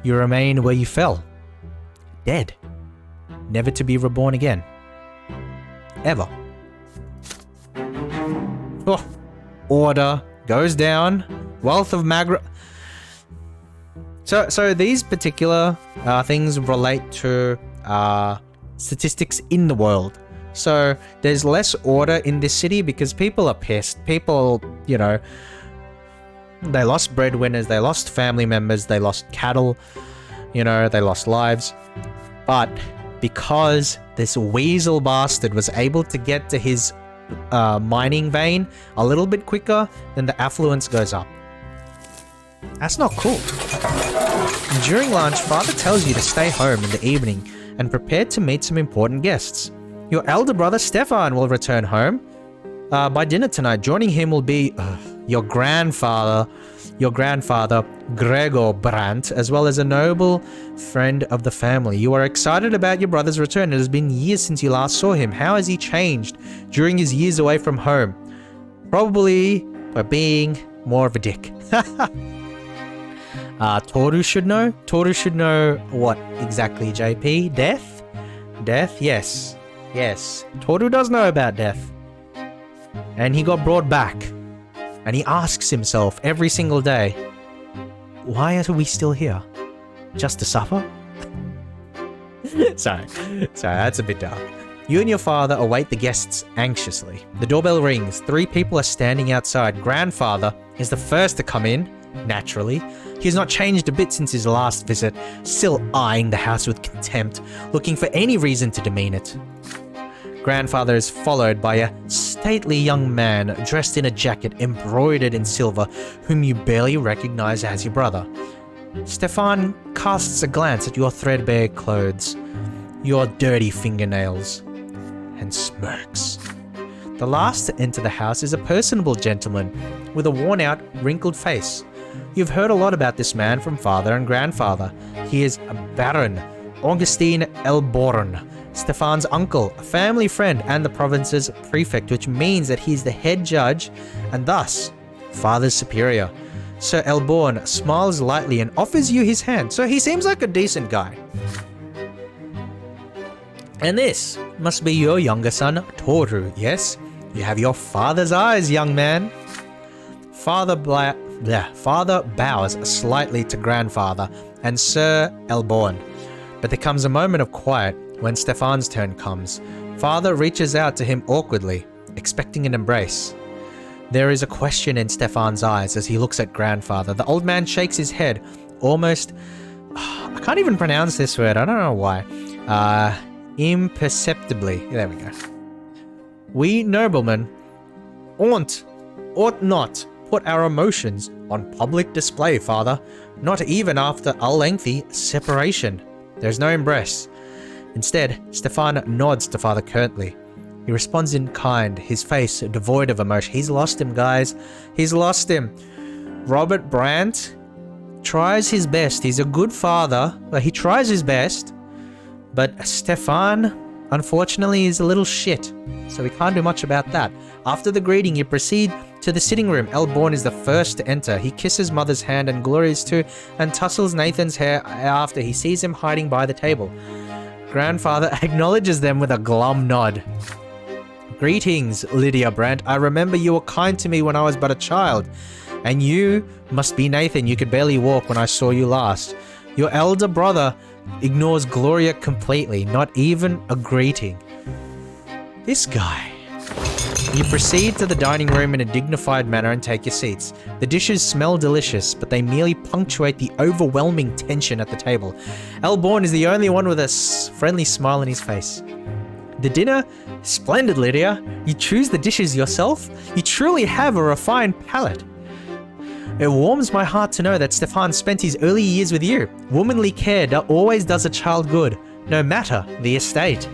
Speaker 1: you remain where you fell, dead, never to be reborn again. Ever. Oh, order goes down, wealth of Magra... So these particular things relate to statistics in the world. So there's less order in this city because people are pissed. People, you know, they lost breadwinners, they lost family members, they lost cattle, you know, they lost lives. But because this weasel bastard was able to get to his mining vein a little bit quicker, then the affluence goes up. That's not cool. During lunch, father tells you to stay home in the evening and prepare to meet some important guests. Your elder brother Stefan will return home by dinner tonight. Joining him will be your grandfather Gregor Brandt, as well as a noble friend of the family. You are excited about your brother's return. It has been years since you last saw him. How has he changed during his years away from home? Probably by being more of a dick. Tooru should know. Tooru should know what exactly, JP? Death? Death? Yes. Yes. Tooru does know about death. And he got brought back. And he asks himself every single day, why are we still here? Just to suffer? Sorry, that's a bit dark. You and your father await the guests anxiously. The doorbell rings. 3 people are standing outside. Grandfather is the first to come in, naturally. He has not changed a bit since his last visit, still eyeing the house with contempt, looking for any reason to demean it. Grandfather is followed by a stately young man dressed in a jacket embroidered in silver, whom you barely recognize as your brother. Stefan casts a glance at your threadbare clothes, your dirty fingernails, and smirks. The last to enter the house is a personable gentleman with a worn-out, wrinkled face. You've heard a lot about this man from father and grandfather. He is Baron Augustine Elborn, Stefan's uncle, a family friend, and the province's prefect, which means that he's the head judge and thus father's superior. Sir Elborn smiles lightly and offers you his hand, so he seems like a decent guy. And this must be your younger son, Tooru, yes? You have your father's eyes, young man. Father bows slightly to grandfather and Sir Elborn, but there comes a moment of quiet when Stefan's turn comes. Father reaches out to him awkwardly, expecting an embrace. There is a question in Stefan's eyes as he looks at grandfather. The old man shakes his head, almost... I can't even pronounce this word, I don't know why. Imperceptibly. There we go. We noblemen ought not put our emotions on public display, father. Not even after a lengthy separation. There's no embrace. Instead, Stefan nods to father curtly. He responds in kind, his face devoid of emotion. He's lost him, guys. He's lost him. Robert Brandt tries his best. He's a good father, but he tries his best. But Stefan, unfortunately, is a little shit, so we can't do much about that. After the greeting, you proceed to the sitting room. Elborn is the first to enter. He kisses mother's hand and Gloria's too, and tussles Nathan's hair after he sees him hiding by the table. Grandfather acknowledges them with a glum nod. Greetings, Lydia Brandt. I remember you were kind to me when I was but a child. And you must be Nathan. You could barely walk when I saw you last. Your elder brother ignores Gloria completely, not even a greeting. This guy. You proceed to the dining room in a dignified manner and take your seats. The dishes smell delicious, but they merely punctuate the overwhelming tension at the table. Elborn is the only one with a friendly smile on his face. The dinner? Splendid, Lydia. You choose the dishes yourself? You truly have a refined palate. It warms my heart to know that Stefan spent his early years with you. Womanly care always does a child good, no matter the estate.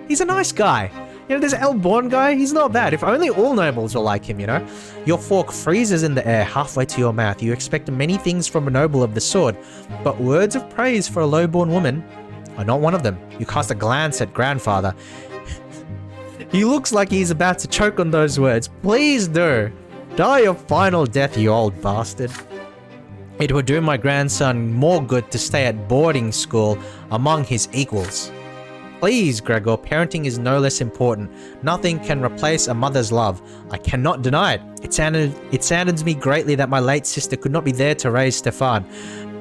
Speaker 1: He's a nice guy. You know, this Elborn guy, he's not bad. If only all nobles were like him, you know. Your fork freezes in the air halfway to your mouth. You expect many things from a noble of the sword, but words of praise for a low-born woman are not one of them. You cast a glance at grandfather. He looks like he's about to choke on those words. Please do. Die your final death, you old bastard. It would do my grandson more good to stay at boarding school among his equals. Please, Gregor, parenting is no less important. Nothing can replace a mother's love. I cannot deny it. It saddens me greatly that my late sister could not be there to raise Stefan.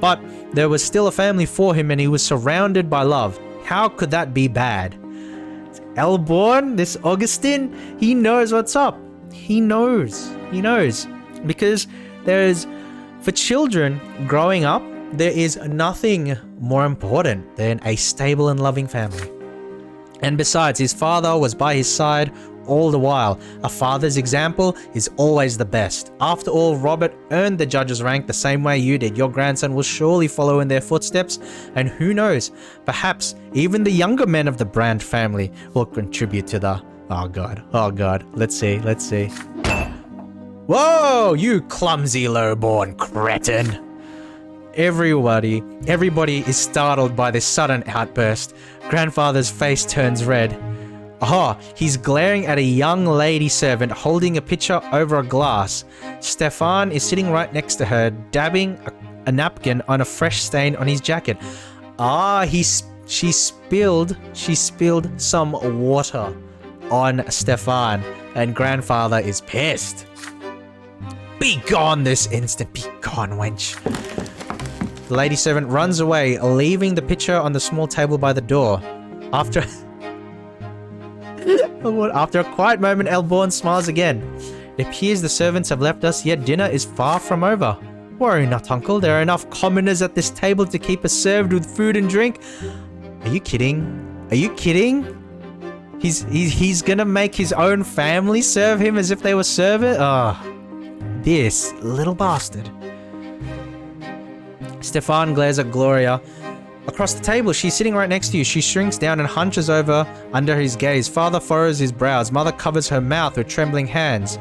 Speaker 1: But there was still a family for him and he was surrounded by love. How could that be bad? Elborn, this Augustine, he knows what's up. He knows. Because for children growing up, there is nothing more important than a stable and loving family. And besides, his father was by his side all the while. A father's example is always the best. After all, Robert earned the judge's rank the same way you did. Your grandson will surely follow in their footsteps, and who knows, perhaps even the younger men of the Brante family will contribute to the... Oh god, let's see. Whoa, you clumsy lowborn cretin. Everybody is startled by this sudden outburst. Grandfather's face turns red. He's glaring at a young lady servant holding a pitcher over a glass. Stefan is sitting right next to her, dabbing a napkin on a fresh stain on his jacket. She spilled some water on Stefan, and grandfather is pissed. Be gone this instant, be gone, wench. The lady servant runs away, leaving the pitcher on the small table by the door. After a quiet moment, Elborn smiles again. It appears the servants have left us, yet dinner is far from over. Worry not, uncle. There are enough commoners at this table to keep us served with food and drink. Are you kidding? He's gonna make his own family serve him as if they were servant? This little bastard. Stefan glares at Gloria. Across the table, she's sitting right next to you. She shrinks down and hunches over under his gaze. Father furrows his brows. Mother covers her mouth with trembling hands.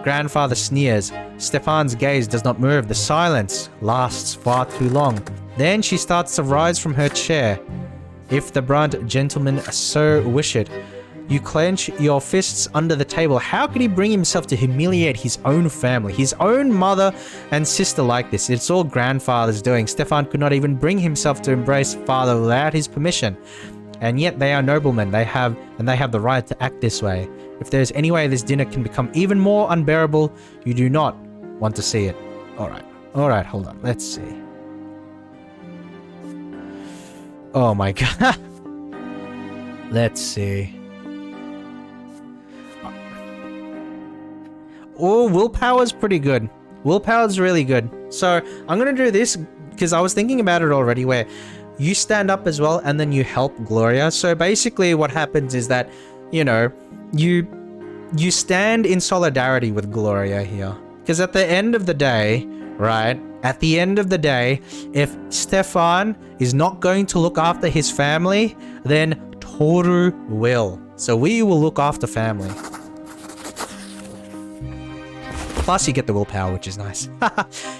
Speaker 1: Grandfather sneers. Stefan's gaze does not move. The silence lasts far too long. Then she starts to rise from her chair. If the Brante gentleman so wish it. You clench your fists under the table. How could he bring himself to humiliate his own family, his own mother and sister like this? It's all grandfather's doing. Stefan could not even bring himself to embrace father without his permission. And yet they are noblemen. They have the right to act this way. If there's any way this dinner can become even more unbearable, you do not want to see it. Alright, hold on. Let's see. Oh my god. Let's see. Oh, willpower's pretty good. Willpower's really good. So I'm gonna do this because I was thinking about it already, where you stand up as well and then you help Gloria. So basically what happens is that, you stand in solidarity with Gloria here. Because at the end of the day, right? At the end of the day, if Stefan is not going to look after his family, then Tooru will. So we will look after family. Plus you get the willpower, which is nice.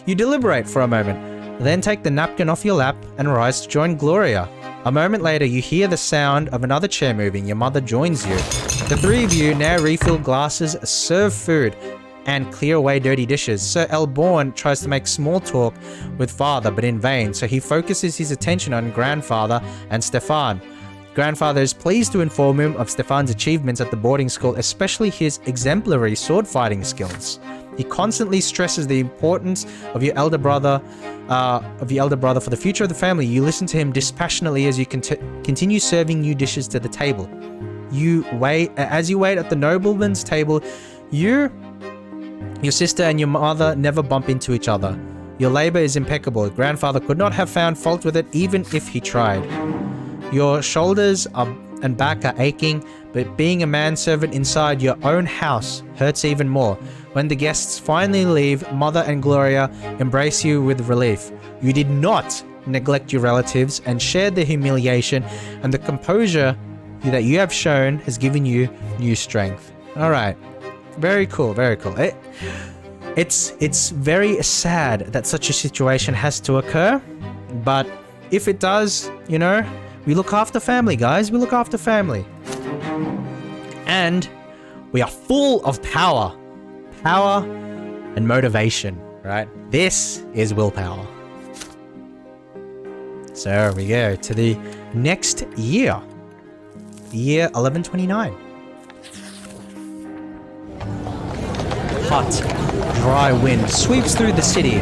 Speaker 1: You deliberate for a moment, then take the napkin off your lap and rise to join Gloria. A moment later, you hear the sound of another chair moving. Your mother joins you. The three of you now refill glasses, serve food, and clear away dirty dishes. Sir Elborn tries to make small talk with father, but in vain, so he focuses his attention on grandfather and Stefan. Grandfather is pleased to inform him of Stefan's achievements at the boarding school, especially his exemplary sword fighting skills. He constantly stresses the importance of your elder brother for the future of the family. You listen to him dispassionately as you continue serving new dishes to the table. As you wait at the nobleman's table, your sister and your mother never bump into each other. Your labor is impeccable. Grandfather could not have found fault with it even if he tried. Your shoulders and back are aching, but being a manservant inside your own house hurts even more. When the guests finally leave, Mother and Gloria embrace you with relief. You did not neglect your relatives and shared the humiliation, and the composure that you have shown has given you new strength. Alright. Very cool, very cool. It's very sad that such a situation has to occur, but if it does, we look after family, guys. We look after family. And we are full of power. Power and motivation, right? This is willpower. So we go to the next year. Year 1129. Hot, dry wind sweeps through the city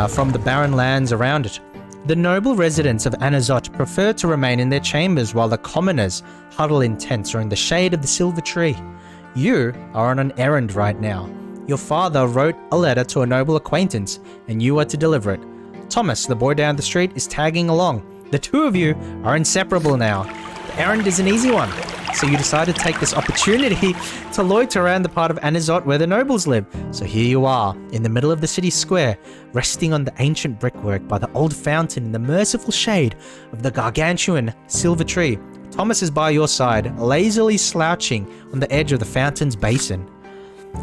Speaker 1: from the barren lands around it. The noble residents of Anazot prefer to remain in their chambers while the commoners huddle in tents or in the shade of the silver tree. You are on an errand right now. Your father wrote a letter to a noble acquaintance, and you are to deliver it. Thomas, the boy down the street, is tagging along. The two of you are inseparable now. The errand is an easy one, so you decide to take this opportunity to loiter around the part of Anazot where the nobles live. So here you are, in the middle of the city square, resting on the ancient brickwork by the old fountain in the merciful shade of the gargantuan silver tree. Thomas is by your side, lazily slouching on the edge of the fountain's basin.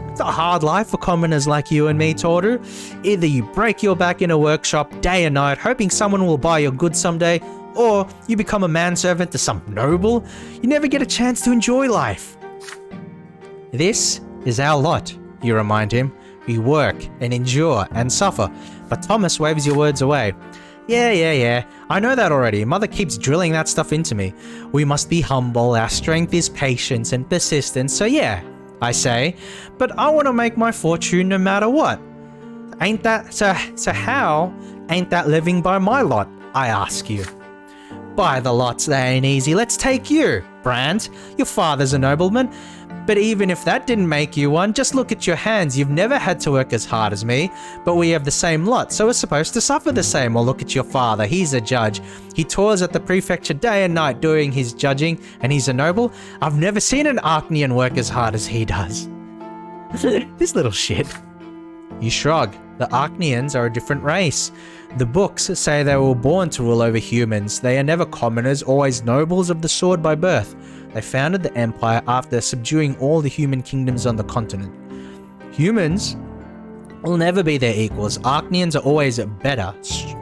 Speaker 1: It's a hard life for commoners like you and me, Tooru. Either you break your back in a workshop day and night, hoping someone will buy your goods someday, or you become a manservant to some noble. You never get a chance to enjoy life. This is our lot, you remind him. We work and endure and suffer. But Thomas waves your words away. Yeah. I know that already. Mother keeps drilling that stuff into me. We must be humble. Our strength is patience and persistence. So yeah, I say, but I want to make my fortune no matter what. Ain't that so how ain't that living by my lot, I ask you? By the lots, that ain't easy. Let's take you, Brante. Your father's a nobleman. But even if that didn't make you one, just look at your hands. You've never had to work as hard as me, but we have the same lot, so we're supposed to suffer the same. Or look at your father. He's a judge. He tours at the prefecture day and night doing his judging, and he's a noble. I've never seen an Arknian work as hard as he does. This little shit. You shrug. The Arknians are a different race. The books say they were born to rule over humans. They are never commoners, always nobles of the sword by birth. They founded the empire after subduing all the human kingdoms on the continent. Humans will never be their equals. Arknians are always better,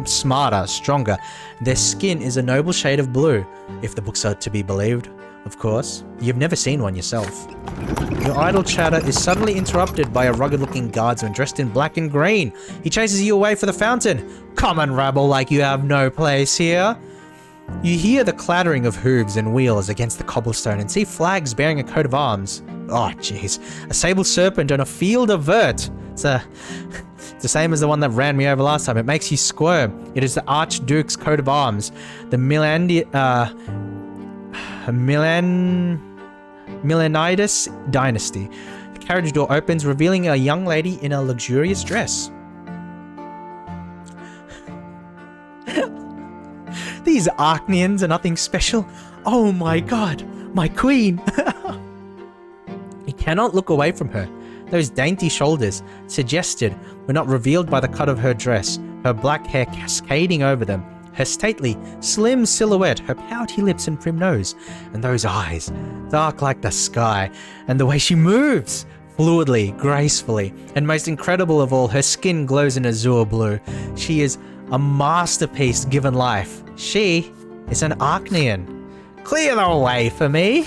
Speaker 1: smarter, stronger. Their skin is a noble shade of blue, if the books are to be believed, of course. You've never seen one yourself. Your idle chatter is suddenly interrupted by a rugged-looking guardsman dressed in black and green. He chases you away for the fountain. Come and rabble like you have no place here. You hear the clattering of hooves and wheels against the cobblestone and see flags bearing a coat of arms. Oh, jeez. A sable serpent on a field of vert. It's the same as the one that ran me over last time. It makes you squirm. It is the Archduke's coat of arms. The Milanides dynasty. The carriage door opens, revealing a young lady in a luxurious dress. These Arknians are nothing special. Oh my god, my queen. You cannot look away from her. Those dainty shoulders, suggested, were not revealed by the cut of her dress, her black hair cascading over them, her stately, slim silhouette, her pouty lips and prim nose, and those eyes, dark like the sky, and the way she moves, fluidly, gracefully, and most incredible of all, her skin glows in azure blue. She is a masterpiece given life. She is an Arknian. Clear the way for me.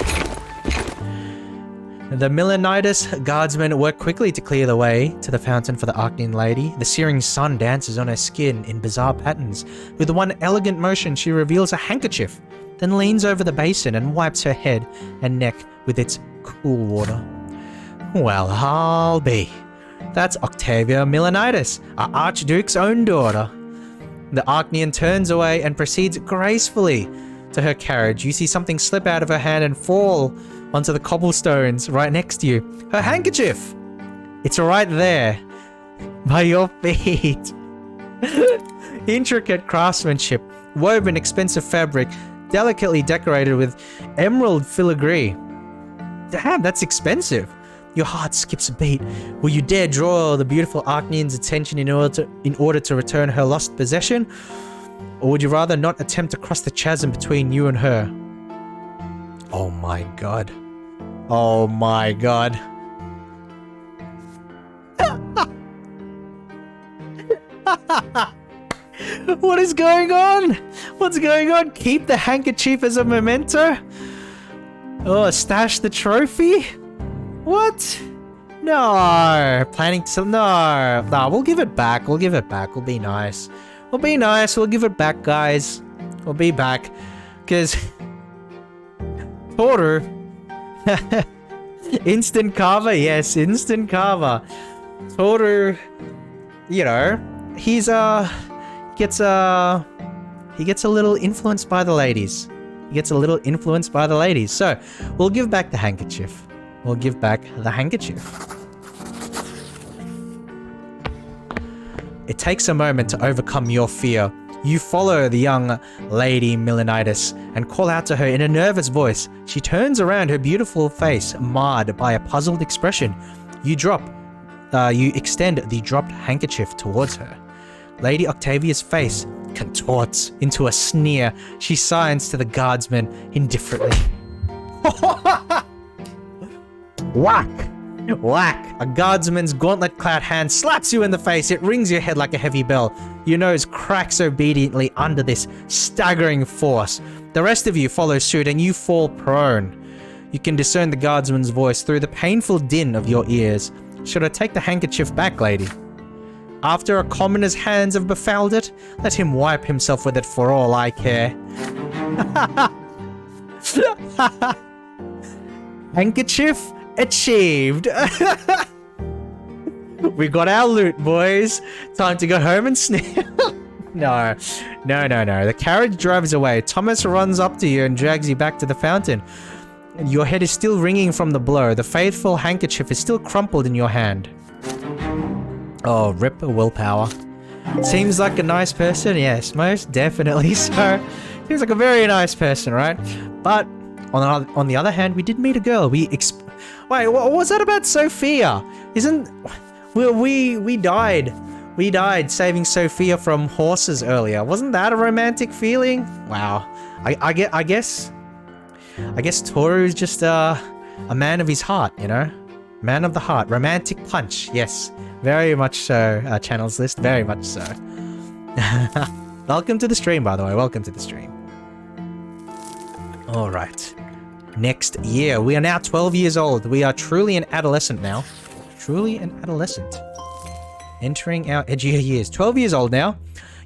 Speaker 1: The Milanides guardsmen work quickly to clear the way to the fountain for the Arknian lady. The searing sun dances on her skin in bizarre patterns. With one elegant motion, she reveals a handkerchief, then leans over the basin and wipes her head and neck with its cool water. Well, I'll be. That's Octavia Milanides, our Archduke's own daughter. The Arknian turns away and proceeds gracefully to her carriage. You see something slip out of her hand and fall onto the cobblestones right next to you. Her handkerchief! It's right there, by your feet. Intricate craftsmanship, woven expensive fabric, delicately decorated with emerald filigree. Damn, that's expensive. Your heart skips a beat. Will you dare draw the beautiful Arknian's attention in order to return her lost possession? Or would you rather not attempt to cross the chasm between you and her? Oh my god. Oh my god. What is going on? What's going on? Keep the handkerchief as a memento? Oh, stash the trophy? What? No. Planning to... No. No, we'll give it back. We'll give it back. We'll be nice. We'll be nice. We'll give it back, guys. We'll be back. Because... Tooru. Instant carver? Yes, instant carver. Tooru, you know, he's, gets, He gets a little influenced by the ladies. So, we'll give back the handkerchief. It takes a moment to overcome your fear. You follow the young lady Milanitis and call out to her in a nervous voice. She turns around, her beautiful face marred by a puzzled expression. You extend the dropped handkerchief towards her. Lady Octavia's face contorts into a sneer. She signs to the guardsman indifferently. Whack! Whack! A guardsman's gauntlet-clad hand slaps you in the face. It rings your head like a heavy bell. Your nose cracks obediently under this staggering force. The rest of you follow suit and you fall prone. You can discern the guardsman's voice through the painful din of your ears. Should I take the handkerchief back, lady? After a commoner's hands have befouled it, let him wipe himself with it for all I care. Handkerchief achieved. We got our loot, boys. Time to go home and sneak. No. The carriage drives away. Thomas runs up to you and drags you back to the fountain. Your head is still ringing from the blow. The faithful handkerchief is still crumpled in your hand. Oh, rip willpower. Seems like a nice person. Yes, most definitely so. Seems like a very nice person, right? But on the other hand, we did meet a girl. Wait, what was that about Sophia? We died. We died saving Sophia from horses earlier. Wasn't that a romantic feeling? Wow. I guess Tooru is just a man of his heart, you know? Man of the heart. Romantic punch. Yes. Very much so, channels list. Very much so. Welcome to the stream, by the way. Welcome to the stream. Alright. Next year. We are now 12 years old. We are truly an adolescent now. Truly an adolescent. Entering our edgier years. 12 years old now.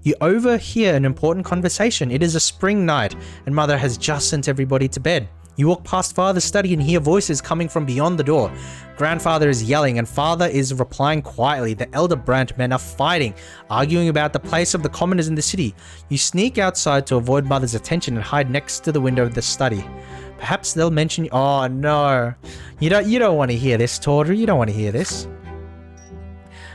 Speaker 1: You overhear an important conversation. It is a spring night, and Mother has just sent everybody to bed. You walk past Father's study and hear voices coming from beyond the door. Grandfather is yelling and Father is replying quietly. The elder Brante men are fighting, arguing about the place of the commoners in the city. You sneak outside to avoid Mother's attention and hide next to the window of the study. Perhaps they'll mention... Oh no. You don't want to hear this, Tooru. You don't want to hear this.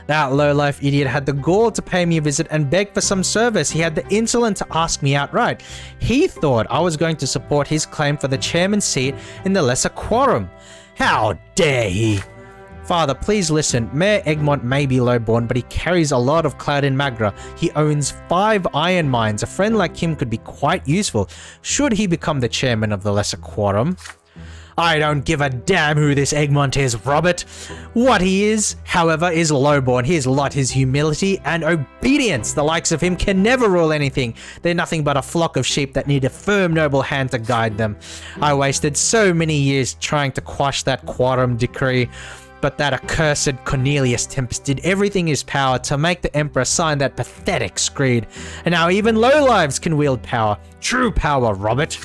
Speaker 1: That low-life idiot had the gall to pay me a visit and beg for some service. He had the insolence to ask me outright. He thought I was going to support his claim for the chairman's seat in the lesser quorum. How dare he? Father, please listen. Mayor Egmont may be lowborn, but he carries a lot of clout in Magra. He owns 5 iron mines. A friend like him could be quite useful, should he become the chairman of the lesser quorum. I don't give a damn who this Egmont is, Robert. What he is, however, is lowborn. His lot is humility and obedience. The likes of him can never rule anything. They're nothing but a flock of sheep that need a firm, noble hand to guide them. I wasted so many years trying to quash that quorum decree, but that accursed Cornelius Tempest did everything in his power to make the Emperor sign that pathetic screed. And now even lowlives can wield power. True power, Robert.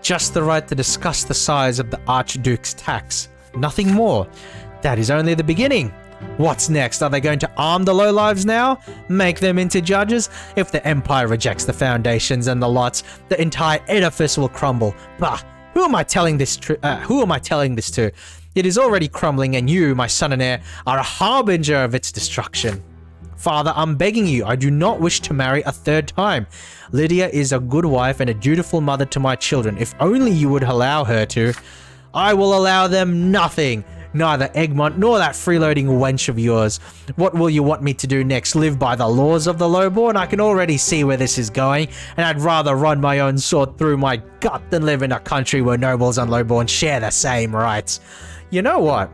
Speaker 1: Just the right to discuss the size of the Archduke's tax. Nothing more. That is only the beginning. What's next? Are they going to arm the lowlives now? Make them into judges? If the Empire rejects the foundations and the lots, the entire edifice will crumble. Bah! Who am I telling this to? It is already crumbling, and you, my son and heir, are a harbinger of its destruction. Father, I'm begging you, I do not wish to marry a third time. Lydia is a good wife and a dutiful mother to my children. If only you would allow her to. I will allow them nothing. Neither Egmont nor that freeloading wench of yours. What will you want me to do next? Live by the laws of the lowborn? I can already see where this is going, and I'd rather run my own sword through my gut than live in a country where nobles and lowborn share the same rights. You know what?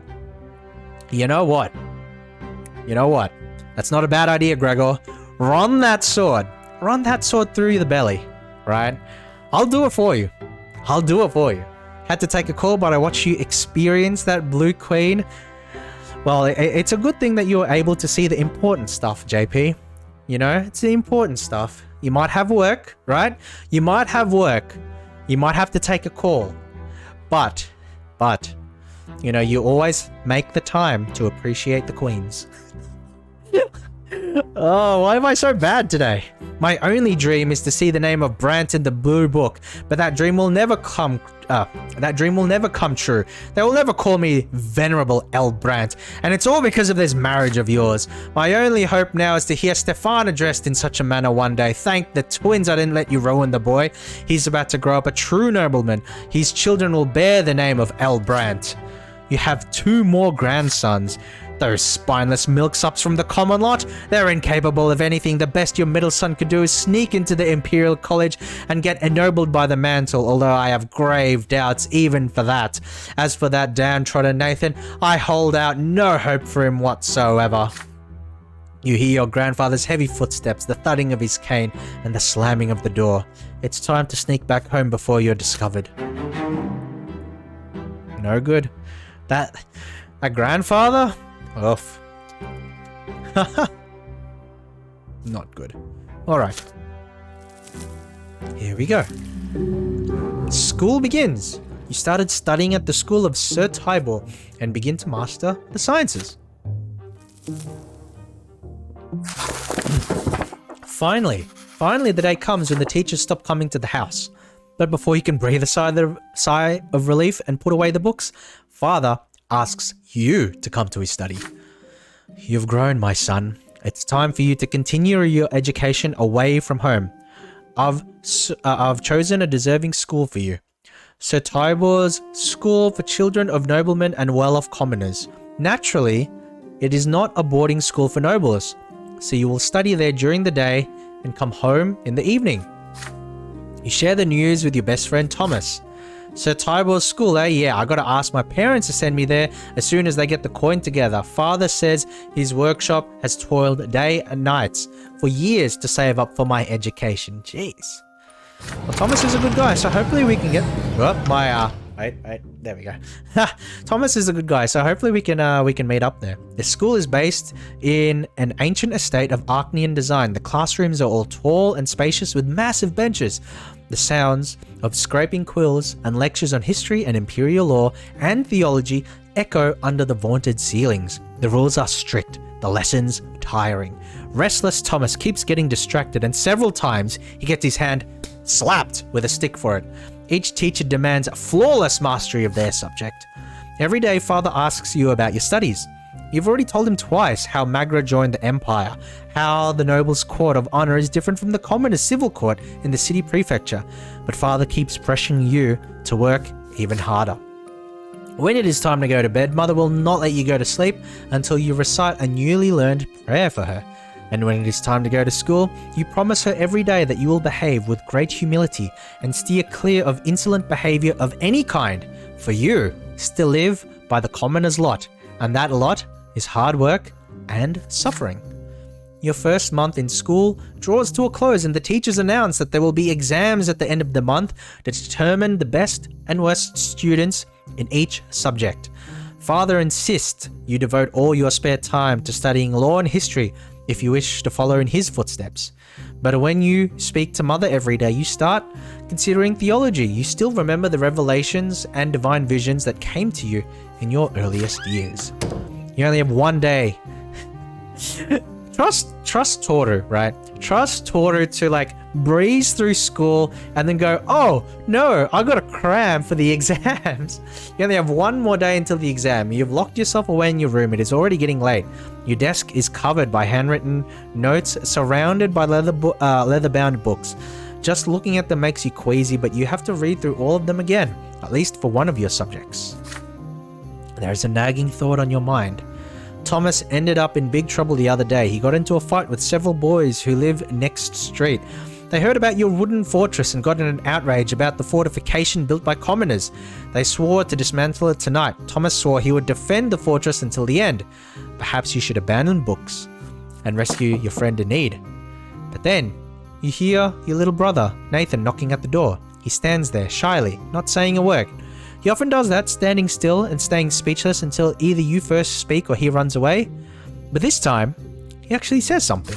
Speaker 1: That's not a bad idea, Gregor. Run that sword through the belly, right? I'll do it for you. Had to take a call, but I watched you experience that Blue Queen. Well, it's a good thing that you're able to see the important stuff, JP. You know, it's the important stuff. You might have work, right? You might have to take a call. But, you know, you always make the time to appreciate the queens. Oh, why am I so bad today? My only dream is to see the name of Brante in the blue book, but that dream will never come. True. They will never call me Venerable L. Brante, and it's all because of this marriage of yours. My only hope now is to hear Stefan addressed in such a manner one day. Thank the twins I didn't let you ruin the boy. He's about to grow up a true nobleman. His children will bear the name of L. Brante. You have 2 more grandsons. Those spineless milksops from the common lot, they're incapable of anything. The best your middle son could do is sneak into the Imperial College and get ennobled by the mantle, although I have grave doubts even for that. As for that downtrodden Nathan, I hold out no hope for him whatsoever. You hear your grandfather's heavy footsteps, the thudding of his cane, and the slamming of the door. It's time to sneak back home before you're discovered. No good. That grandfather? Oof. Not good. Alright. Here we go. School begins. You started studying at the school of Sir Tybor and begin to master the sciences. Finally the day comes when the teachers stop coming to the house. But before you can breathe a sigh of relief and put away the books, Father asks you to come to his study. You've grown, my son. It's time for you to continue your education away from home. I've chosen a deserving school for you. Sir Tybor's School for Children of Noblemen and Well-Off Commoners. Naturally, it is not a boarding school for nobles, so you will study there during the day and come home in the evening. You share the news with your best friend Thomas. Sir Tybor's school, yeah, I gotta ask my parents to send me there as soon as they get the coin together. Father says his workshop has toiled day and nights for years to save up for my education. Jeez. Well, Thomas is a good guy, so hopefully we can get... there we go. Thomas is a good guy, so hopefully we can meet up there. The school is based in an ancient estate of Arcanian design. The classrooms are all tall and spacious with massive benches. The sounds of scraping quills and lectures on history and imperial law and theology echo under the vaulted ceilings. The rules are strict, the lessons tiring. Restless Thomas keeps getting distracted, and several times he gets his hand slapped with a stick for it. Each teacher demands a flawless mastery of their subject. Every day, Father asks you about your studies. You've already told him twice how Magra joined the Empire, how the Nobles' Court of Honor is different from the Commoners' Civil Court in the city prefecture, but Father keeps pressuring you to work even harder. When it is time to go to bed, Mother will not let you go to sleep until you recite a newly learned prayer for her. And when it is time to go to school, you promise her every day that you will behave with great humility and steer clear of insolent behavior of any kind, for you still live by the commoner's lot, and that lot is hard work and suffering. Your first month in school draws to a close, and the teachers announce that there will be exams at the end of the month to determine the best and worst students in each subject. Father insists you devote all your spare time to studying law and history if you wish to follow in his footsteps. But when you speak to Mother every day, you start considering theology. You still remember the revelations and divine visions that came to you in your earliest years. You only have one day. Trust Tooru, right? Trust Tooru to breeze through school and then go, oh no, I got to cram for the exams. You only have one more day until the exam. You've locked yourself away in your room. It is already getting late. Your desk is covered by handwritten notes, surrounded by leather-bound books. Just looking at them makes you queasy, but you have to read through all of them again, at least for one of your subjects. There is a nagging thought on your mind. Thomas ended up in big trouble the other day. He got into a fight with several boys who live next street. They heard about your wooden fortress and got in an outrage about the fortification built by commoners. They swore to dismantle it tonight. Thomas swore he would defend the fortress until the end. Perhaps you should abandon books and rescue your friend in need. But then, you hear your little brother, Nathan, knocking at the door. He stands there, shyly, not saying a word. He often does that, standing still and staying speechless until either you first speak or he runs away. But this time, he actually says something.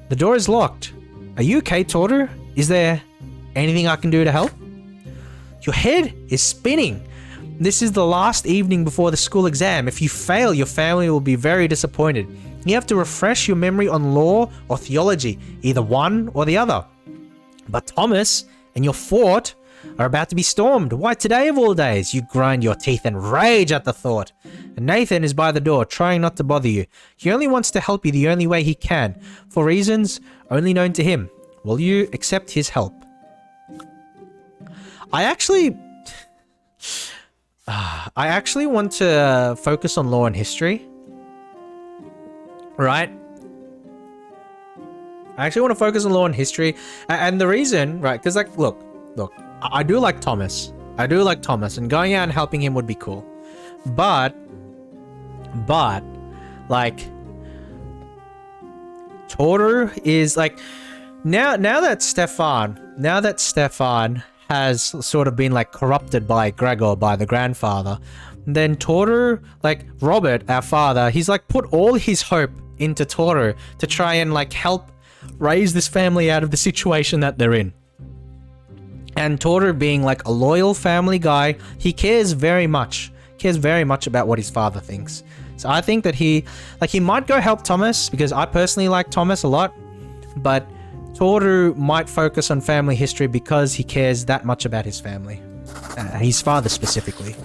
Speaker 1: The door is locked. Are you okay, Tooru? Is there anything I can do to help? Your head is spinning. This is the last evening before the school exam. If you fail, your family will be very disappointed. You have to refresh your memory on law or theology, either one or the other. But Thomas and your fort are about to be stormed. Why today of all days? You grind your teeth in rage at the thought. And Nathan is by the door, trying not to bother you. He only wants to help you the only way he can, for reasons only known to him. Will you accept his help? I actually want to focus on law and history. Right? I actually want to focus on law and history. And the reason, right, because like, look, I do like Thomas. And going out and helping him would be cool. But, like, Tooru is like, now that Stefan has sort of been like corrupted by Gregor, by the grandfather, then Tooru, like Robert, our father, he's like put all his hope into Tooru to try and like help raise this family out of the situation that they're in. And Tooru, being like a loyal family guy, he cares very much about what his father thinks. So I think that he might go help Thomas, because I personally like Thomas a lot, but Tooru might focus on family history because he cares that much about his family, his father specifically.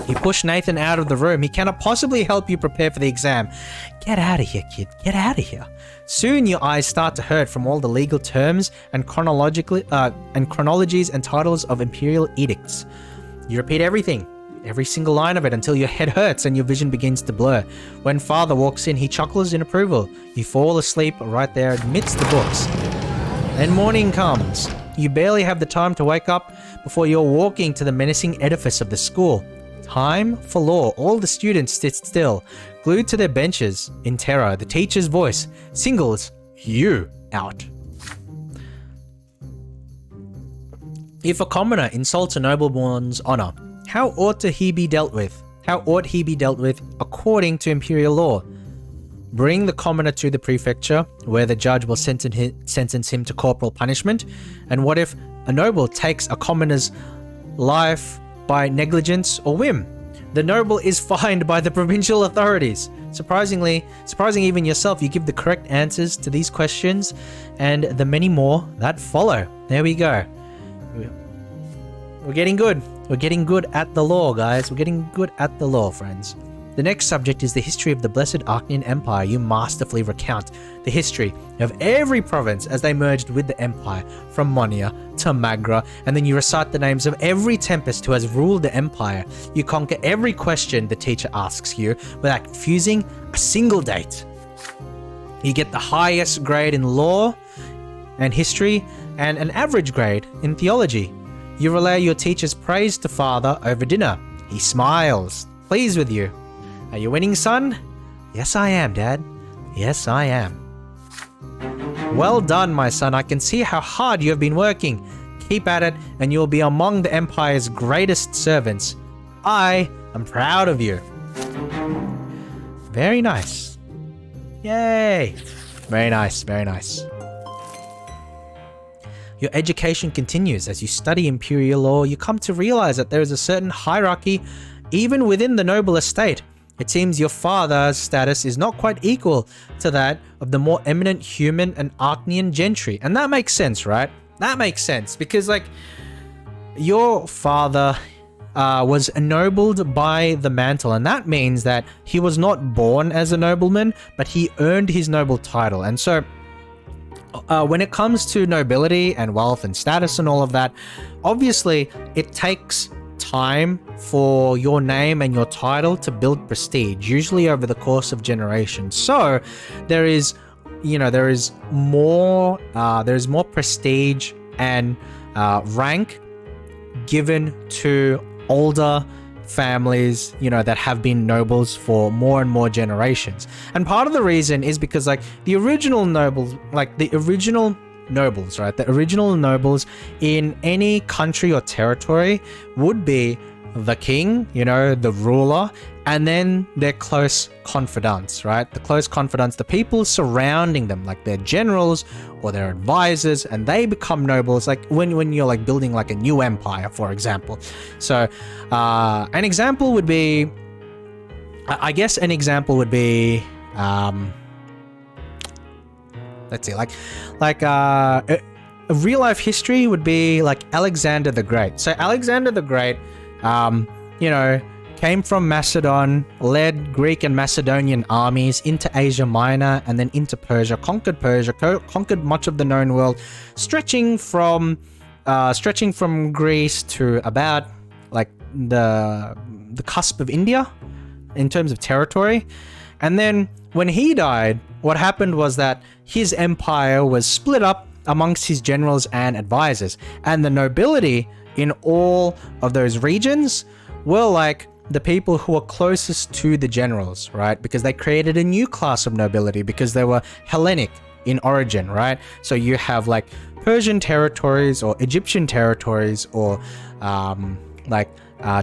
Speaker 1: You push Nathan out of the room. He cannot possibly help you prepare for the exam. Get out of here, kid. Get out of here. Soon your eyes start to hurt from all the legal terms and chronologies and titles of imperial edicts. You repeat everything, every single line of it, until your head hurts and your vision begins to blur. When father walks in, he chuckles in approval. You fall asleep right there amidst the books. Then morning comes. You barely have the time to wake up before you're walking to the menacing edifice of the school. Time for law. All the students sit still, glued to their benches in terror. The teacher's voice singles you out. If a commoner insults a nobleman's honor, how ought he be dealt with? How ought he be dealt with according to imperial law? Bring the commoner to the prefecture, where the judge will sentence him to corporal punishment. And what if a noble takes a commoner's life by negligence or whim? The noble is fined by the provincial authorities. Surprising even yourself, you give the correct answers to these questions and the many more that follow. There we go. We're getting good. We're getting good at the law, guys. We're getting good at the law, friends. The next subject is the history of the Blessed Archnean Empire. You masterfully recount the history of every province as they merged with the empire, from Monia to Magra, and then you recite the names of every tempest who has ruled the empire. You conquer every question the teacher asks you without confusing a single date. You get the highest grade in law and history and an average grade in theology. You relay your teacher's praise to father over dinner. He smiles, pleased with you. Are you winning, son? Yes, I am, Dad. Yes, I am. Well done, my son. I can see how hard you have been working. Keep at it, and you'll be among the Empire's greatest servants. I am proud of you. Very nice. Yay. Very nice, very nice. Your education continues. As you study imperial law, you come to realize that there is a certain hierarchy even within the noble estate. It seems your father's status is not quite equal to that of the more eminent human and Archnean gentry. And that makes sense, right? That makes sense because, like, your father was ennobled by the mantle, and that means that he was not born as a nobleman, but he earned his noble title. And so when it comes to nobility and wealth and status and all of that, obviously it takes time for your name and your title to build prestige, usually over the course of generations. So there is more prestige and rank given to older families, that have been nobles for more and more generations. And part of the reason is because, like, the original nobles, right? The original nobles in any country or territory would be the king, the ruler, and then their close confidants, right? The close confidants, the people surrounding them, like their generals or their advisors, and they become nobles, like when you're like building like a new empire, for example. So an example would be I guess an example would be, let's see, a real life history would be like Alexander the Great. So Alexander the Great, came from Macedon, led Greek and Macedonian armies into Asia Minor and then into Persia, conquered much of the known world, stretching from Greece to about like the cusp of India in terms of territory. And then when he died, what happened was that his empire was split up amongst his generals and advisors, and the nobility in all of those regions were like the people who were closest to the generals, right? Because they created a new class of nobility because they were Hellenic in origin, right? So you have like Persian territories or Egyptian territories or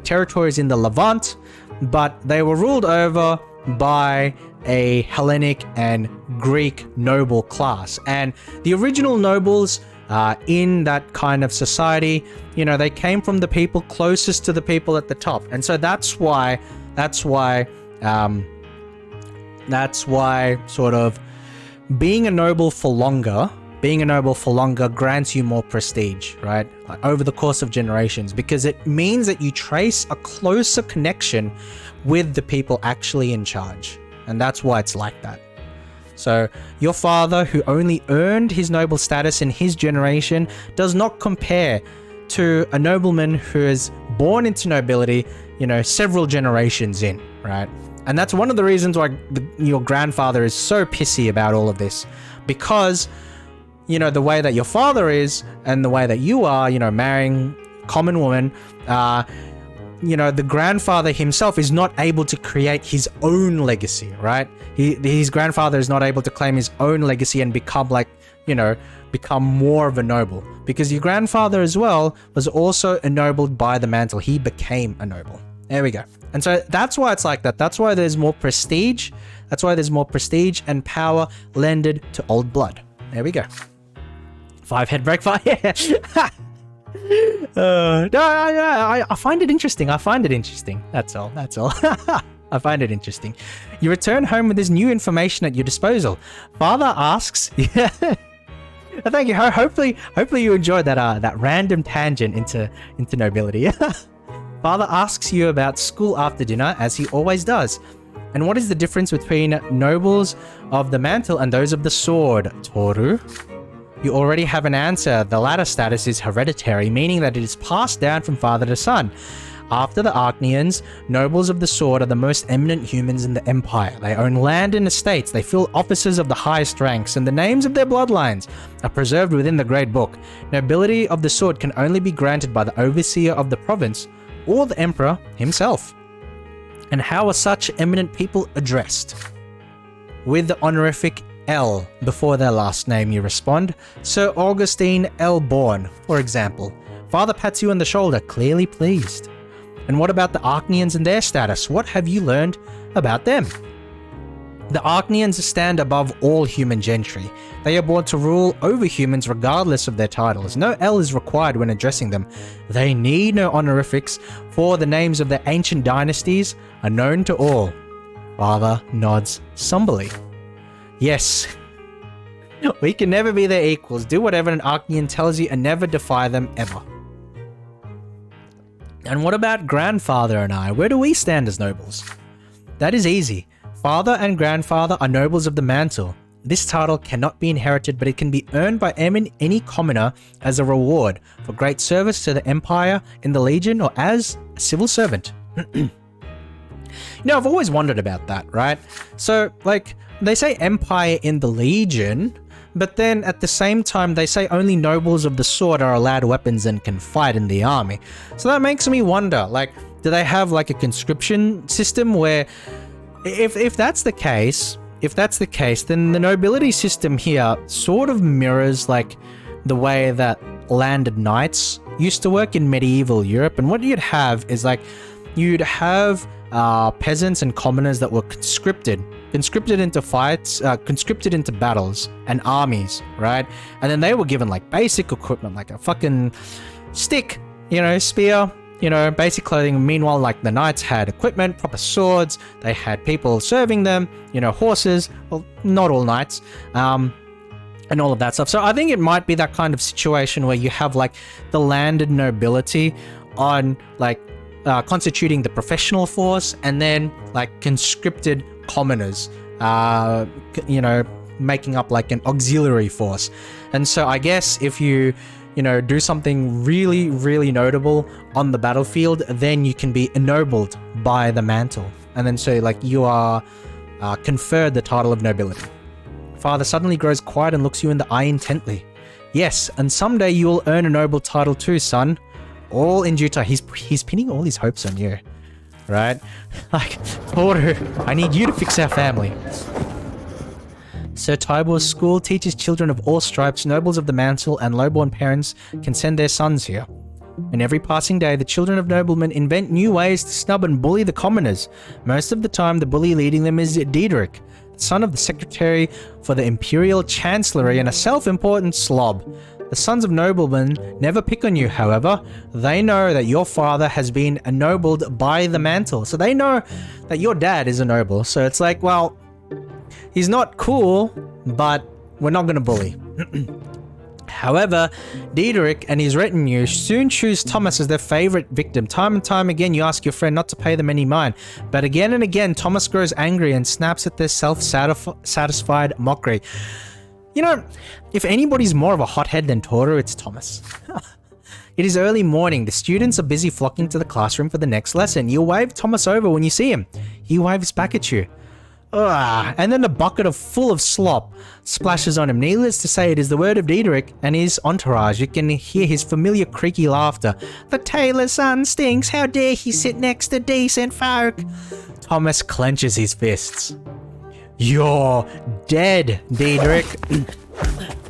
Speaker 1: territories in the Levant, but they were ruled over by a Hellenic and Greek noble class. And the original nobles in that kind of society, they came from the people closest to the people at the top. And so that's why sort of being a noble for longer grants you more prestige, right? Like over the course of generations, because it means that you trace a closer connection with the people actually in charge. And that's why it's like that. So your father, who only earned his noble status in his generation, does not compare to a nobleman who is born into nobility, several generations in, right? And that's one of the reasons why your grandfather is so pissy about all of this, because the way that your father is and the way that you are, marrying common woman, the grandfather himself is not able to create his own legacy, right? His grandfather is not able to claim his own legacy and become more of a noble, because your grandfather as well was also ennobled by the mantle. He became a noble. There we go. And so that's why it's like that. That's why there's more prestige. That's why there's more prestige and power lended to old blood. There we go. 5 head break fire. Yeah. I find it interesting. That's all. I find it interesting. You return home with this new information at your disposal. Father asks, yeah. Thank you. Hopefully you enjoyed that random tangent into nobility. Father asks you about school after dinner, as he always does. And what is the difference between nobles of the mantle and those of the sword, Tooru? You already have an answer. The latter status is hereditary, meaning that it is passed down from father to son. After the Archnians, nobles of the sword are the most eminent humans in the empire. They own land and estates, they fill offices of the highest ranks, and the names of their bloodlines are preserved within the Great Book. Nobility of the sword can only be granted by the overseer of the province or the emperor himself. And how are such eminent people addressed? With the honorific L before their last name, you respond. Sir Augustine L. Bourne, for example. Father pats you on the shoulder, clearly pleased. And what about the Archnians and their status? What have you learned about them? The Archnians stand above all human gentry. They are born to rule over humans regardless of their titles. No L is required when addressing them. They need no honorifics, for the names of their ancient dynasties are known to all. Father nods somberly. Yes. We can never be their equals. Do whatever an Archnian tells you and never defy them ever. And what about grandfather and I? Where do we stand as nobles? That is easy. Father and grandfather are nobles of the mantle. This title cannot be inherited, but it can be earned by any commoner as a reward for great service to the empire in the legion or as a civil servant. I've always wondered about that, right? So, they say empire in the legion, but then at the same time they say only nobles of the sword are allowed weapons and can fight in the army. So that makes me wonder, do they have a conscription system where if that's the case, then the nobility system here sort of mirrors the way that landed knights used to work in medieval Europe. And what you'd have is you'd have peasants and commoners that were conscripted into fights, conscripted into battles and armies, right? And then they were given basic equipment, like a fucking stick, spear, you know, basic clothing. Meanwhile, like, the knights had equipment, proper swords, they had people serving them, you know, horses. Well, not all knights. And all of that stuff. So I think it might be that kind of situation where you have like the landed nobility on like constituting the professional force, and then like conscripted commoners, you know, making up like an auxiliary force. And so I guess if you know, do something really, really notable on the battlefield, then you can be ennobled by the mantle. And then so like you are conferred the title of nobility. Father suddenly grows quiet and looks you in the eye intently. Yes, and someday you will earn a noble title too, son. All in due time. He's pinning all his hopes on you, right? Like, Tooru, I need you to fix our family. Sir Tybor's school teaches children of all stripes, nobles of the mantle, and lowborn parents can send their sons here. And every passing day, the children of noblemen invent new ways to snub and bully the commoners. Most of the time, the bully leading them is Diederik, son of the secretary for the imperial chancellery and a self-important slob. The sons of noblemen never pick on you, however. They know that your father has been ennobled by the mantle. So they know that your dad is a noble. So it's like, well, he's not cool, but we're not going to bully. However, Diederik and his retinue soon choose Thomas as their favorite victim. Time and time again, you ask your friend not to pay them any mind. But again and again, Thomas grows angry and snaps at their self-satisfied mockery. You know, if anybody's more of a hothead than Tooru, it's Thomas. It is early morning. The students are busy flocking to the classroom for the next lesson. You wave Thomas over when you see him. He waves back at you. And then a bucket full of slop splashes on him. Needless to say, it is the word of Diederik and his entourage. You can hear his familiar creaky laughter. The tailor's son stinks. How dare he sit next to decent folk? Thomas clenches his fists. You're dead, Diederik.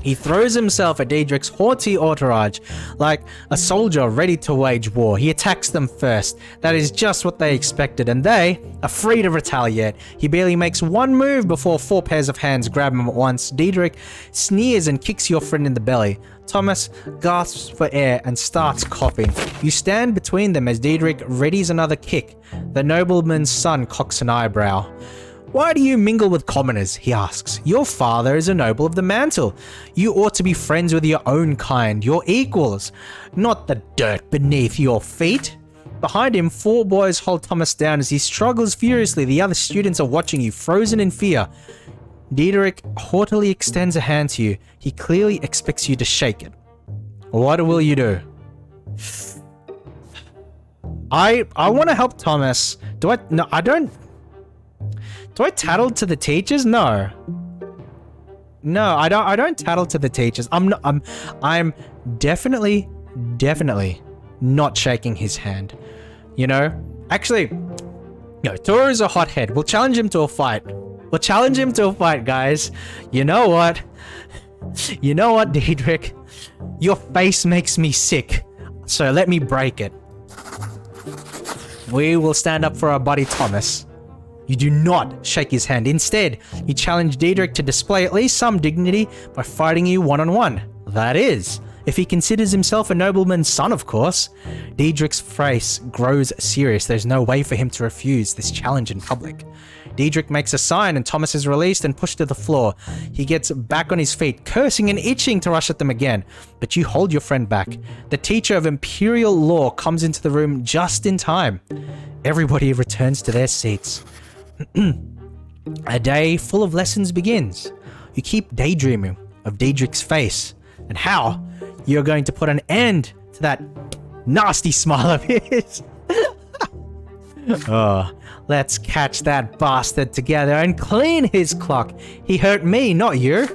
Speaker 1: He throws himself at Diederik's haughty entourage like a soldier ready to wage war. He attacks them first. That is just what they expected, and they are free to retaliate. He barely makes one move before 4 pairs of hands grab him at once. Diederik sneers and kicks your friend in the belly. Thomas gasps for air and starts coughing. You stand between them as Diederik readies another kick. The nobleman's son cocks an eyebrow. Why do you mingle with commoners? He asks. Your father is a noble of the mantle. You ought to be friends with your own kind, your equals, not the dirt beneath your feet. Behind him, 4 boys hold Thomas down as he struggles furiously. The other students are watching you, frozen in fear. Diederik haughtily extends a hand to you. He clearly expects you to shake it. What will you do? I want to help Thomas. No, I don't. Do I tattle to the teachers? No. No, I don't tattle to the teachers. I'm definitely not shaking his hand. You know? Actually, no, Tooru's a hothead. We'll challenge him to a fight. Guys. You know what? Diederik? Your face makes me sick. So let me break it. We will stand up for our buddy Thomas. You do not shake his hand. Instead, you challenge Diederik to display at least some dignity by fighting you one-on-one. That is, if he considers himself a nobleman's son, of course. Diederik's face grows serious. There's no way for him to refuse this challenge in public. Diederik makes a sign and Thomas is released and pushed to the floor. He gets back on his feet, cursing and itching to rush at them again. But you hold your friend back. The teacher of imperial law comes into the room just in time. Everybody returns to their seats. A day full of lessons begins. You keep daydreaming of Diederik's face and how you're going to put an end to that nasty smile of his. Oh, let's catch that bastard together and clean his clock. He hurt me, not you.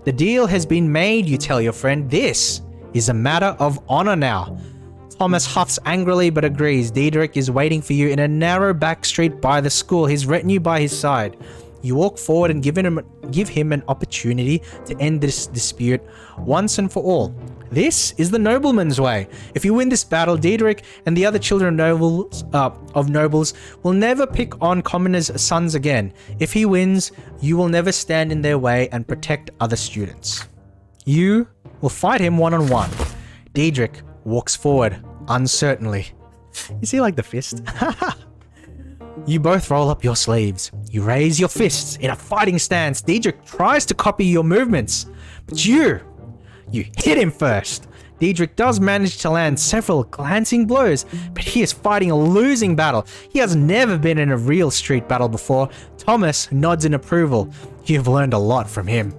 Speaker 1: The deal has been made, you tell your friend. This is a matter of honor now. Thomas huffs angrily but agrees. Diederik is waiting for you in a narrow back street by the school, his retinue by his side. You walk forward and give him an opportunity to end this dispute once and for all. This is the nobleman's way. If you win this battle, Diederik and the other children of nobles will never pick on commoners' sons again. If he wins, you will never stand in their way and protect other students. You will fight him one-on-one. Diederik walks forward uncertainly. You see like the fist? You both roll up your sleeves. You raise your fists in a fighting stance. Diedrich tries to copy your movements, but you hit him first. Diedrich does manage to land several glancing blows, but he is fighting a losing battle. He has never been in a real street battle before. Thomas nods in approval. You've learned a lot from him.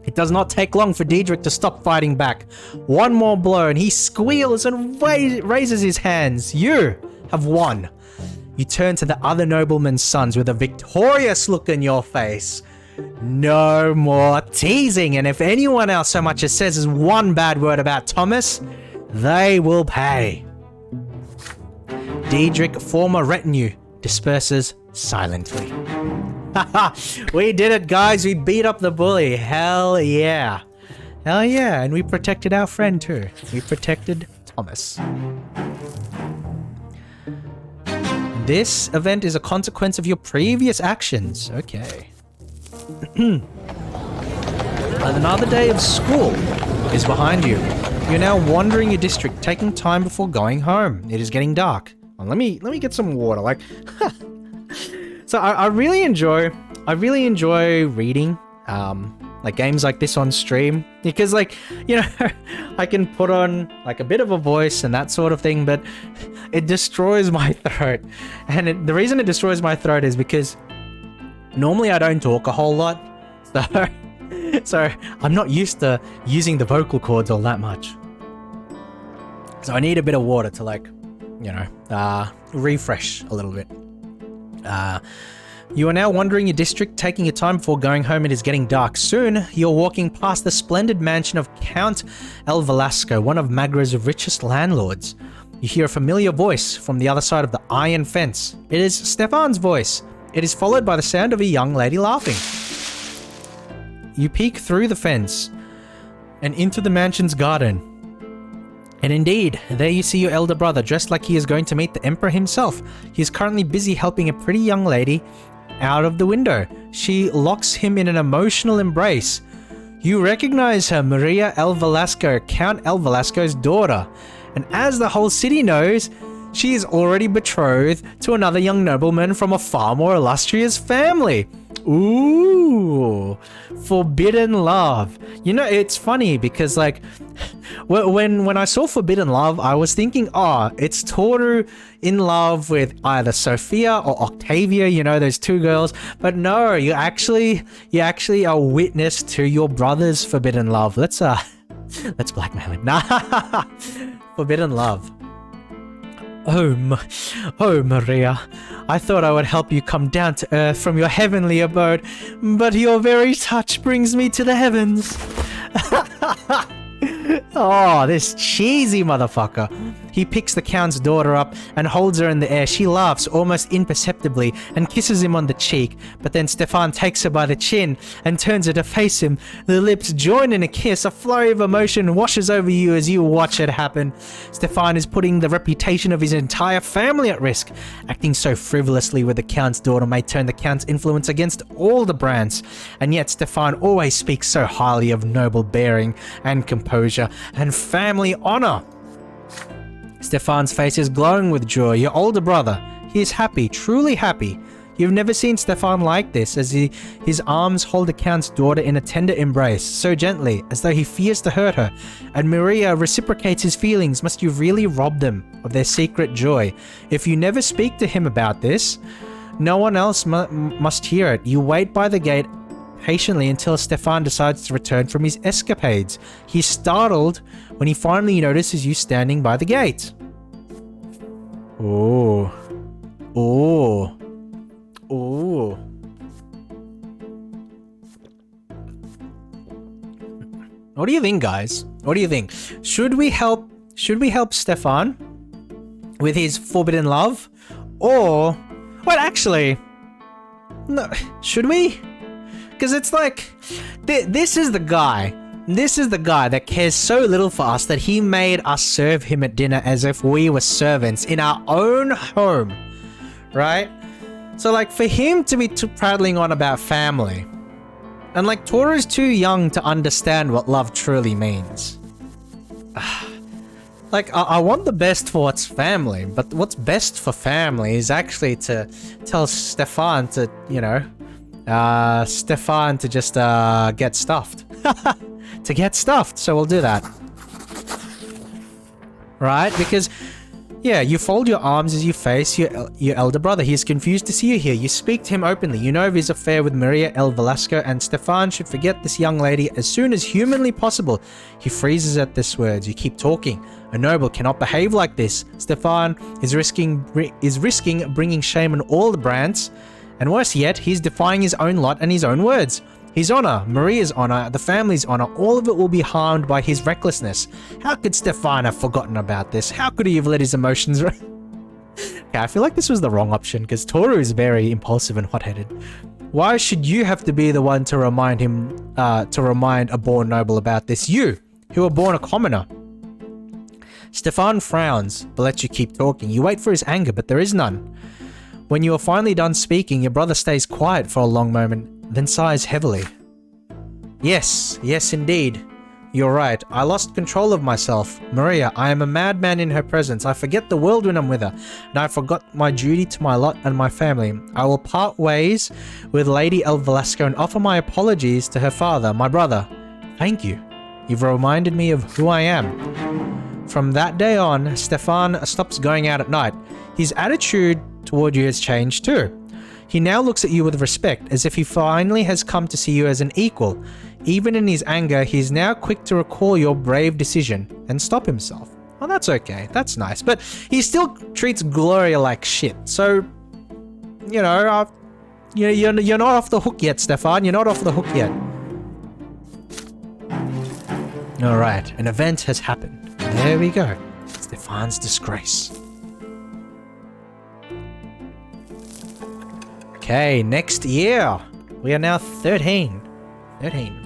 Speaker 1: It does not take long for Diedrich to stop fighting back. One more blow and he squeals and raises his hands. You have won. You turn to the other nobleman's sons with a victorious look in your face. No more teasing, and if anyone else so much as says one bad word about Thomas, they will pay. Diedrich, former retinue, disperses silently. Haha, we did it, guys. We beat up the bully. Hell yeah. Hell yeah, and we protected our friend too. We protected Thomas. This event is a consequence of your previous actions. Okay. Another day of school is behind you. You're now wandering your district, taking time before going home. It is getting dark. Oh, let me get some water. Like, so I really enjoy reading like games like this on stream because, like, you know, I can put on like a bit of a voice and that sort of thing, but it destroys my throat. And the reason it destroys my throat is because normally I don't talk a whole lot, so I'm not used to using the vocal cords all that much. So I need a bit of water to, like, you know, refresh a little bit. You are now wandering your district, taking your time before going home. It is getting dark. Soon, you're walking past the splendid mansion of Count El Velasco, one of Magra's richest landlords. You hear a familiar voice from the other side of the iron fence. It is Stefan's voice. It is followed by the sound of a young lady laughing. You peek through the fence and into the mansion's garden. And indeed, there you see your elder brother dressed like he is going to meet the emperor himself. He is currently busy helping a pretty young lady out of the window. She locks him in an emotional embrace. You recognize her, Maria El Velasco, Count El Velasco's daughter. And as the whole city knows, she is already betrothed to another young nobleman from a far more illustrious family. Ooh, forbidden love. You know, it's funny because, like, when I saw Forbidden Love, I was thinking, oh, it's Tooru in love with either Sophia or Octavia, you know, those two girls. But no, you actually are witness to your brother's forbidden love. Let's blackmail him. Nah, forbidden love. Oh, Maria, I thought I would help you come down to earth from your heavenly abode, but your very touch brings me to the heavens. Oh, this cheesy motherfucker. He picks the Count's daughter up and holds her in the air. She laughs almost imperceptibly and kisses him on the cheek, but then Stefan takes her by the chin and turns her to face him. The lips join in a kiss. A flurry of emotion washes over you as you watch it happen. Stefan is putting the reputation of his entire family at risk. Acting so frivolously with the Count's daughter may turn the Count's influence against all the Brants, and yet Stefan always speaks so highly of noble bearing and composure and family honor. Stefan's face is glowing with joy. Your older brother, he is happy, truly happy. You've never seen Stefan like this, as his arms hold the Count's daughter in a tender embrace, so gently, as though he fears to hurt her. And Maria reciprocates his feelings. Must you really rob them of their secret joy? If you never speak to him about this, no one else must hear it. You wait by the gate patiently until Stefan decides to return from his escapades. He's startled when he finally notices you standing by the gate. Oh. Oh. Oh. What do you think, guys? What do you think? Should we help Stefan with his forbidden love? Or, well, actually, no, should we? Because it's like, this is the guy that cares so little for us that he made us serve him at dinner as if we were servants in our own home, right? So, like, for him to be prattling on about family, and, like, Tooru's too young to understand what love truly means. Like, I want the best for what's family, but what's best for family is actually to tell Stefan to, you know, Stefan to just get stuffed. To get stuffed, so we'll do that. Right? Because, yeah, you fold your arms as you face your elder brother. He is confused to see you here. You speak to him openly. You know of his affair with Maria El Velasco, and Stefan should forget this young lady as soon as humanly possible. He freezes at this words. You keep talking. A noble cannot behave like this. Stefan is risking bringing shame on all the Brants, and worse yet, he's defying his own lot and his own words. His honor, Maria's honor, the family's honor, all of it will be harmed by his recklessness. How could Stefan have forgotten about this? How could he have let his emotions Okay, I feel like this was the wrong option because Tooru is very impulsive and hot-headed. Why should you have to be the one to remind him, to remind a born noble about this? You, who were born a commoner. Stefan frowns, but lets you keep talking. You wait for his anger, but there is none. When you are finally done speaking, your brother stays quiet for a long moment, then sighs heavily. Yes, indeed. You're right. I lost control of myself. Maria, I am a madman in her presence. I forget the world when I'm with her, and I forgot my duty to my lot and my family. I will part ways with Lady El Velasco and offer my apologies to her father, my brother. Thank you. You've reminded me of who I am. From that day on, Stefan stops going out at night. His attitude toward you has changed too. He now looks at you with respect, as if he finally has come to see you as an equal. Even in his anger, he is now quick to recall your brave decision and stop himself. Well, that's okay. That's nice. But he still treats Gloria like shit. So, you know, you're not off the hook yet, Stefan. You're not off the hook yet. Alright, an event has happened. There we go. Stefan's disgrace. Okay, next year. We are now 13. 13.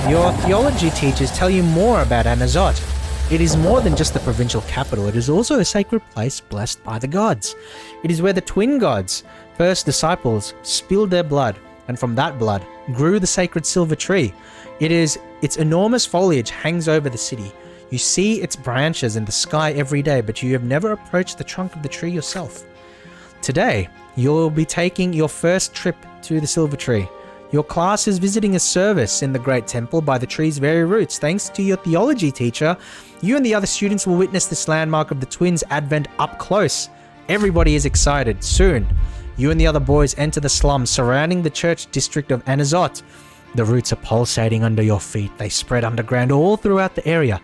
Speaker 1: Your theology teachers tell you more about Anazot. It is more than just the provincial capital. It is also a sacred place blessed by the gods. It is where the twin gods, first disciples, spilled their blood, and from that blood grew the sacred silver tree. Its enormous foliage hangs over the city. You see its branches in the sky every day, but you have never approached the trunk of the tree yourself. Today, you'll be taking your first trip to the silver tree. Your class is visiting a service in the great temple by the tree's very roots. Thanks to your theology teacher, you and the other students will witness this landmark of the twins' advent up close. Everybody is excited. Soon, you and the other boys enter the slums surrounding the church district of Anazot. The roots are pulsating under your feet. They spread underground all throughout the area.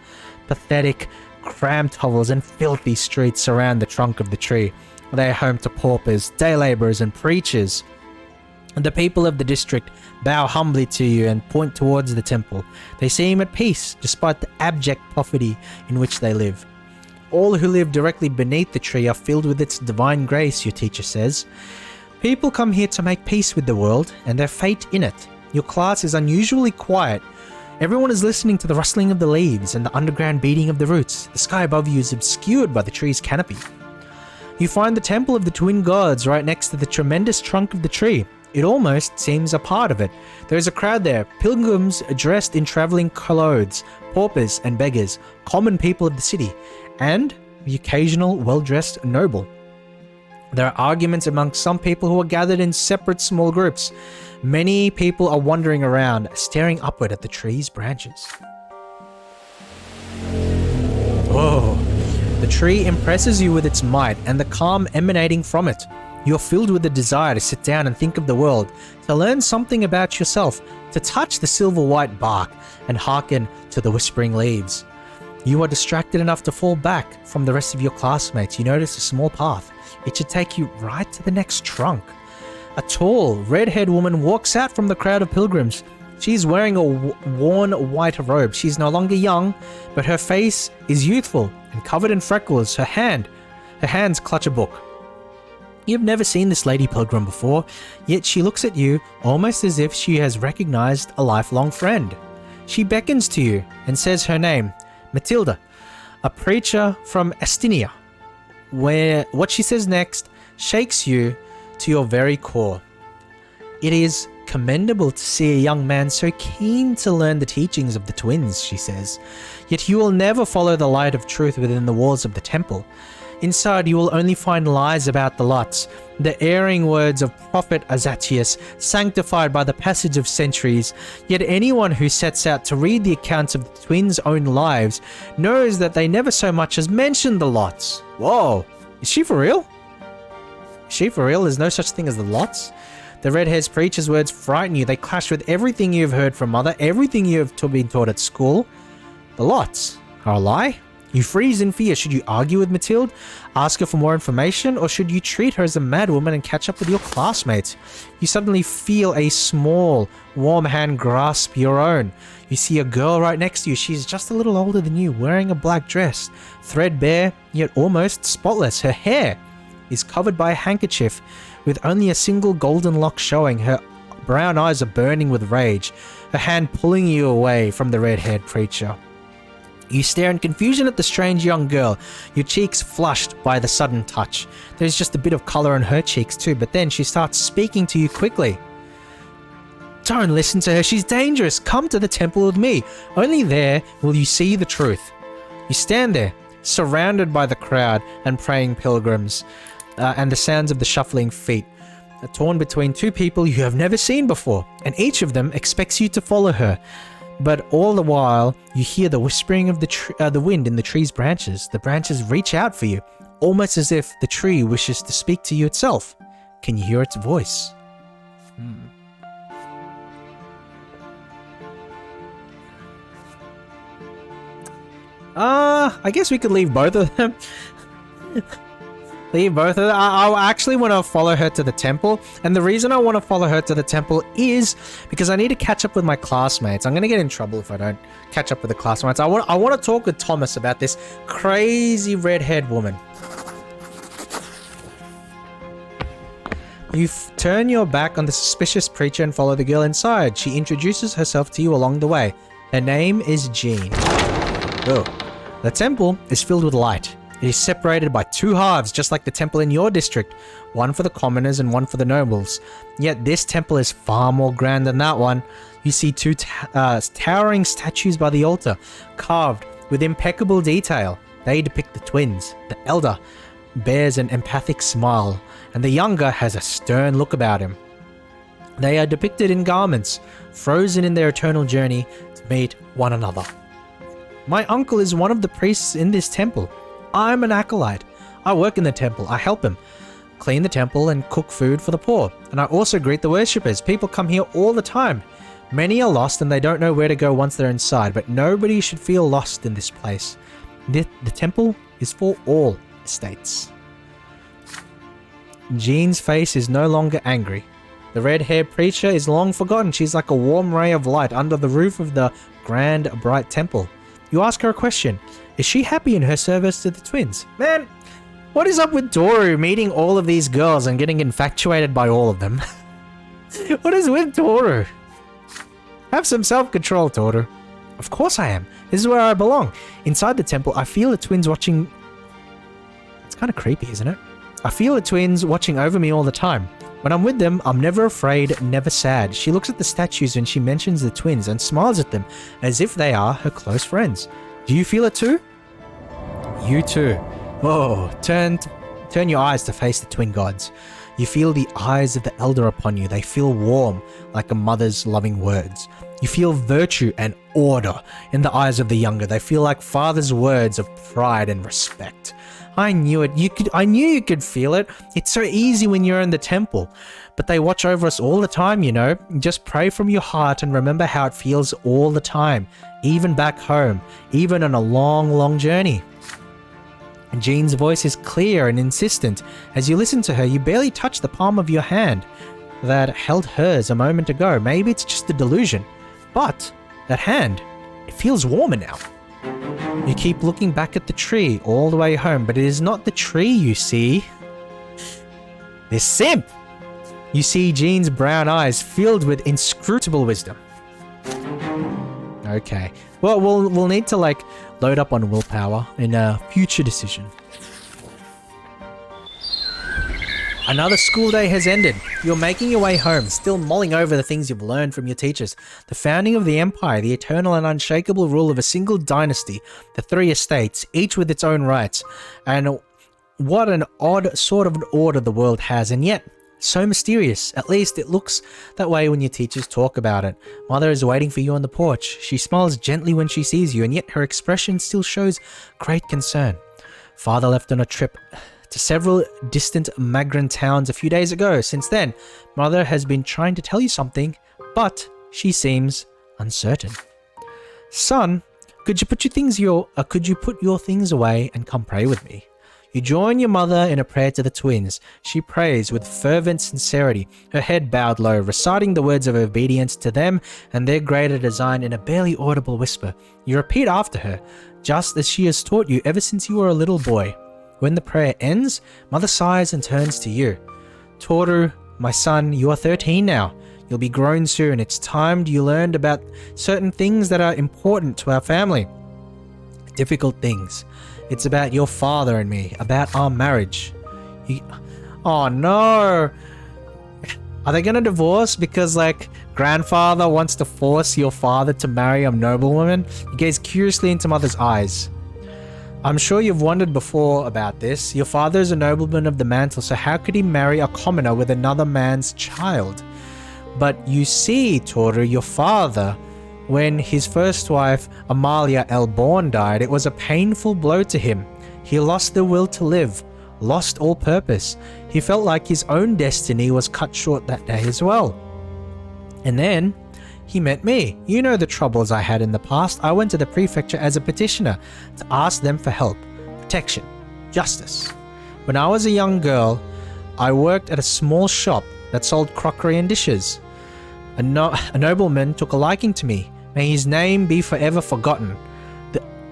Speaker 1: Pathetic, cramped hovels and filthy streets surround the trunk of the tree. They are home to paupers, day laborers, and preachers. The people of the district bow humbly to you and point towards the temple. They seem at peace, despite the abject poverty in which they live. All who live directly beneath the tree are filled with its divine grace, your teacher says. People come here to make peace with the world and their fate in it. Your class is unusually quiet. Everyone is listening to the rustling of the leaves and the underground beating of the roots. The sky above you is obscured by the tree's canopy. You find the temple of the twin gods right next to the tremendous trunk of the tree. It almost seems a part of it. There is a crowd there, pilgrims dressed in traveling clothes, paupers and beggars, common people of the city, and the occasional well-dressed noble. There are arguments amongst some people who are gathered in separate small groups. Many people are wandering around, staring upward at the tree's branches. Whoa! The tree impresses you with its might and the calm emanating from it. You're filled with the desire to sit down and think of the world, to learn something about yourself, to touch the silver-white bark and hearken to the whispering leaves. You are distracted enough to fall back from the rest of your classmates. You notice a small path. It should take you right to the next trunk. A tall, red-haired woman walks out from the crowd of pilgrims. She's wearing a worn white robe. She's no longer young, but her face is youthful and covered in freckles. Her hands clutch a book. You've never seen this lady pilgrim before, yet she looks at you almost as if she has recognized a lifelong friend. She beckons to you and says her name, Matilda, a preacher from Estinia. What she says next shakes you to your very core. It is Commendable to see a young man so keen to learn the teachings of the twins, she says. Yet you will never follow the light of truth within the walls of the temple. Inside you will only find lies about the lots, the erring words of Prophet Azatius, sanctified by the passage of centuries. Yet anyone who sets out to read the accounts of the twins' own lives knows that they never so much as mentioned the lots. Whoa, is she for real? Is she for real? There's no such thing as the lots? The red-haired preacher's words frighten you. They clash with everything you've heard from mother, everything you have been taught at school. The lots are a lie? You freeze in fear. Should you argue with Mathilde, ask her for more information, or should you treat her as a madwoman and catch up with your classmates? You suddenly feel a small, warm hand grasp your own. You see a girl right next to you. She's just a little older than you, wearing a black dress, threadbare, yet almost spotless. Her hair is covered by a handkerchief, with only a single golden lock showing. Her brown eyes are burning with rage, her hand pulling you away from the red-haired preacher. You stare in confusion at the strange young girl, your cheeks flushed by the sudden touch. There's just a bit of color on her cheeks too, but then she starts speaking to you quickly. Don't listen to her, she's dangerous. Come to the temple with me. Only there will you see the truth. You stand there, surrounded by the crowd and praying pilgrims, and the sounds of the shuffling feet, torn between two people you have never seen before, and each of them expects you to follow her. But all the while, you hear the whispering of the wind in the tree's branches. The branches reach out for you, almost as if the tree wishes to speak to you itself. Can you hear its voice? I guess we could leave both of them. Leave both of them. I actually want to follow her to the temple, and the reason I want to follow her to the temple is because I need to catch up with my classmates. I'm going to get in trouble if I don't catch up with the classmates. I want to talk with Thomas about this crazy red-haired woman. You turn your back on the suspicious preacher and follow the girl inside. She introduces herself to you along the way. Her name is Jean. Oh. The temple is filled with light. It is separated by two halves, just like the temple in your district, one for the commoners and one for the nobles. Yet this temple is far more grand than that one. You see two towering statues by the altar, carved with impeccable detail. They depict the twins. The elder bears an empathic smile, and the younger has a stern look about him. They are depicted in garments, frozen in their eternal journey to meet one another. My uncle is one of the priests in this temple. I'm an acolyte. I work in the temple. I help him clean the temple and cook food for the poor. And I also greet the worshippers. People come here all the time. Many are lost and they don't know where to go once they're inside, but nobody should feel lost in this place. The temple is for all estates. Jean's face is no longer angry. The red-haired preacher is long forgotten. She's like a warm ray of light under the roof of the grand, bright temple. You ask her a question. Is she happy in her service to the twins? Man, what is up with Tooru meeting all of these girls and getting infatuated by all of them? What is with Tooru? Have some self-control, Tooru. Of course I am. This is where I belong. Inside the temple, I feel the twins watching... It's kind of creepy, isn't it? I feel the twins watching over me all the time. When I'm with them, I'm never afraid, never sad. She looks at the statues when she mentions the twins and smiles at them as if they are her close friends. Do you feel it too? You too. Oh, turn your eyes to face the twin gods. You feel the eyes of the elder upon you. They feel warm, like a mother's loving words. You feel virtue and order in the eyes of the younger. They feel like father's words of pride and respect. I knew it. I knew you could feel it. It's so easy when you're in the temple. But they watch over us all the time, you know. Just pray from your heart and remember how it feels all the time. Even back home. Even on a long, long journey. Jean's voice is clear and insistent. As you listen to her, you barely touch the palm of your hand that held hers a moment ago. Maybe it's just a delusion. But that hand, it feels warmer now. You keep looking back at the tree all the way home, but it is not the tree you see. This simp! You see Jean's brown eyes filled with inscrutable wisdom. Okay. Well, we'll need to load up on willpower in a future decision. Another school day has ended. You're making your way home, still mulling over the things you've learned from your teachers. The founding of the empire, the eternal and unshakable rule of a single dynasty, the 3 estates, each with its own rights. And what an odd sort of an order the world has, and yet so mysterious. At least it looks that way when your teachers talk about it. Mother is waiting for you on the porch. She smiles gently when she sees you, and yet her expression still shows great concern. Father left on a trip to several distant Magran towns a few days ago. Since then, Mother has been trying to tell you something, but she seems uncertain. Son, could you put your things away and come pray with me? You join your mother in a prayer to the twins. She prays with fervent sincerity, her head bowed low, reciting the words of obedience to them and their greater design in a barely audible whisper. You repeat after her, just as she has taught you ever since you were a little boy. When the prayer ends, Mother sighs and turns to you. Tooru, my son, you are 13 now. You'll be grown soon. It's time you learned about certain things that are important to our family. Difficult things. It's about your father and me, about our marriage. Oh no! Are they gonna divorce because, like, grandfather wants to force your father to marry a noblewoman? He gazes curiously into Mother's eyes. I'm sure you've wondered before about this. Your father is a nobleman of the mantle, so how could he marry a commoner with another man's child? But you see, Tooru, your father, when his first wife, Amalia Elborn, died, it was a painful blow to him. He lost the will to live, lost all purpose. He felt like his own destiny was cut short that day as well. And then he met me. You know the troubles I had in the past. I went to the prefecture as a petitioner to ask them for help, protection, justice. When I was a young girl, I worked at a small shop that sold crockery and dishes. A nobleman took a liking to me. May his name be forever forgotten.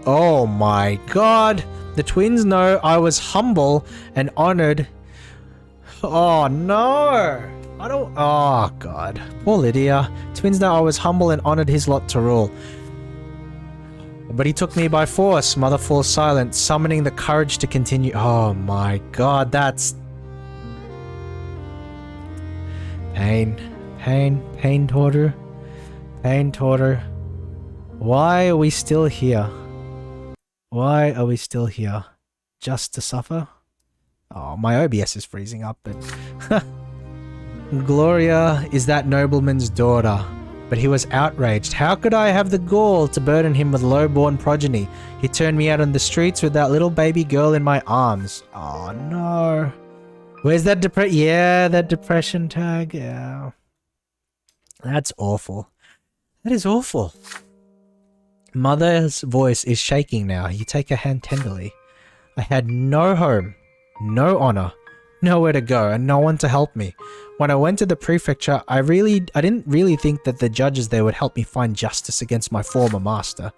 Speaker 1: Oh my god! The twins know I was humble and honored. Oh no! Oh god. Poor Lydia. Twins know I was humble and honored his lot to rule. But he took me by force. Mother falls silent, summoning the courage to continue. Oh my god, that's... Pain, Tooru. Pain, Tooru. Why are we still here? Why are we still here? Just to suffer? Oh, my OBS is freezing up, but... Gloria is that nobleman's daughter, but he was outraged. How could I have the gall to burden him with low-born progeny? He turned me out on the streets with that little baby girl in my arms. Oh no. Where's that that depression tag? Yeah. That's awful. That is awful. Mother's voice is shaking now. You take her hand tenderly. I had no home, no honor, nowhere to go, and no one to help me. When I went to the prefecture, I didn't really think that the judges there would help me find justice against my former master.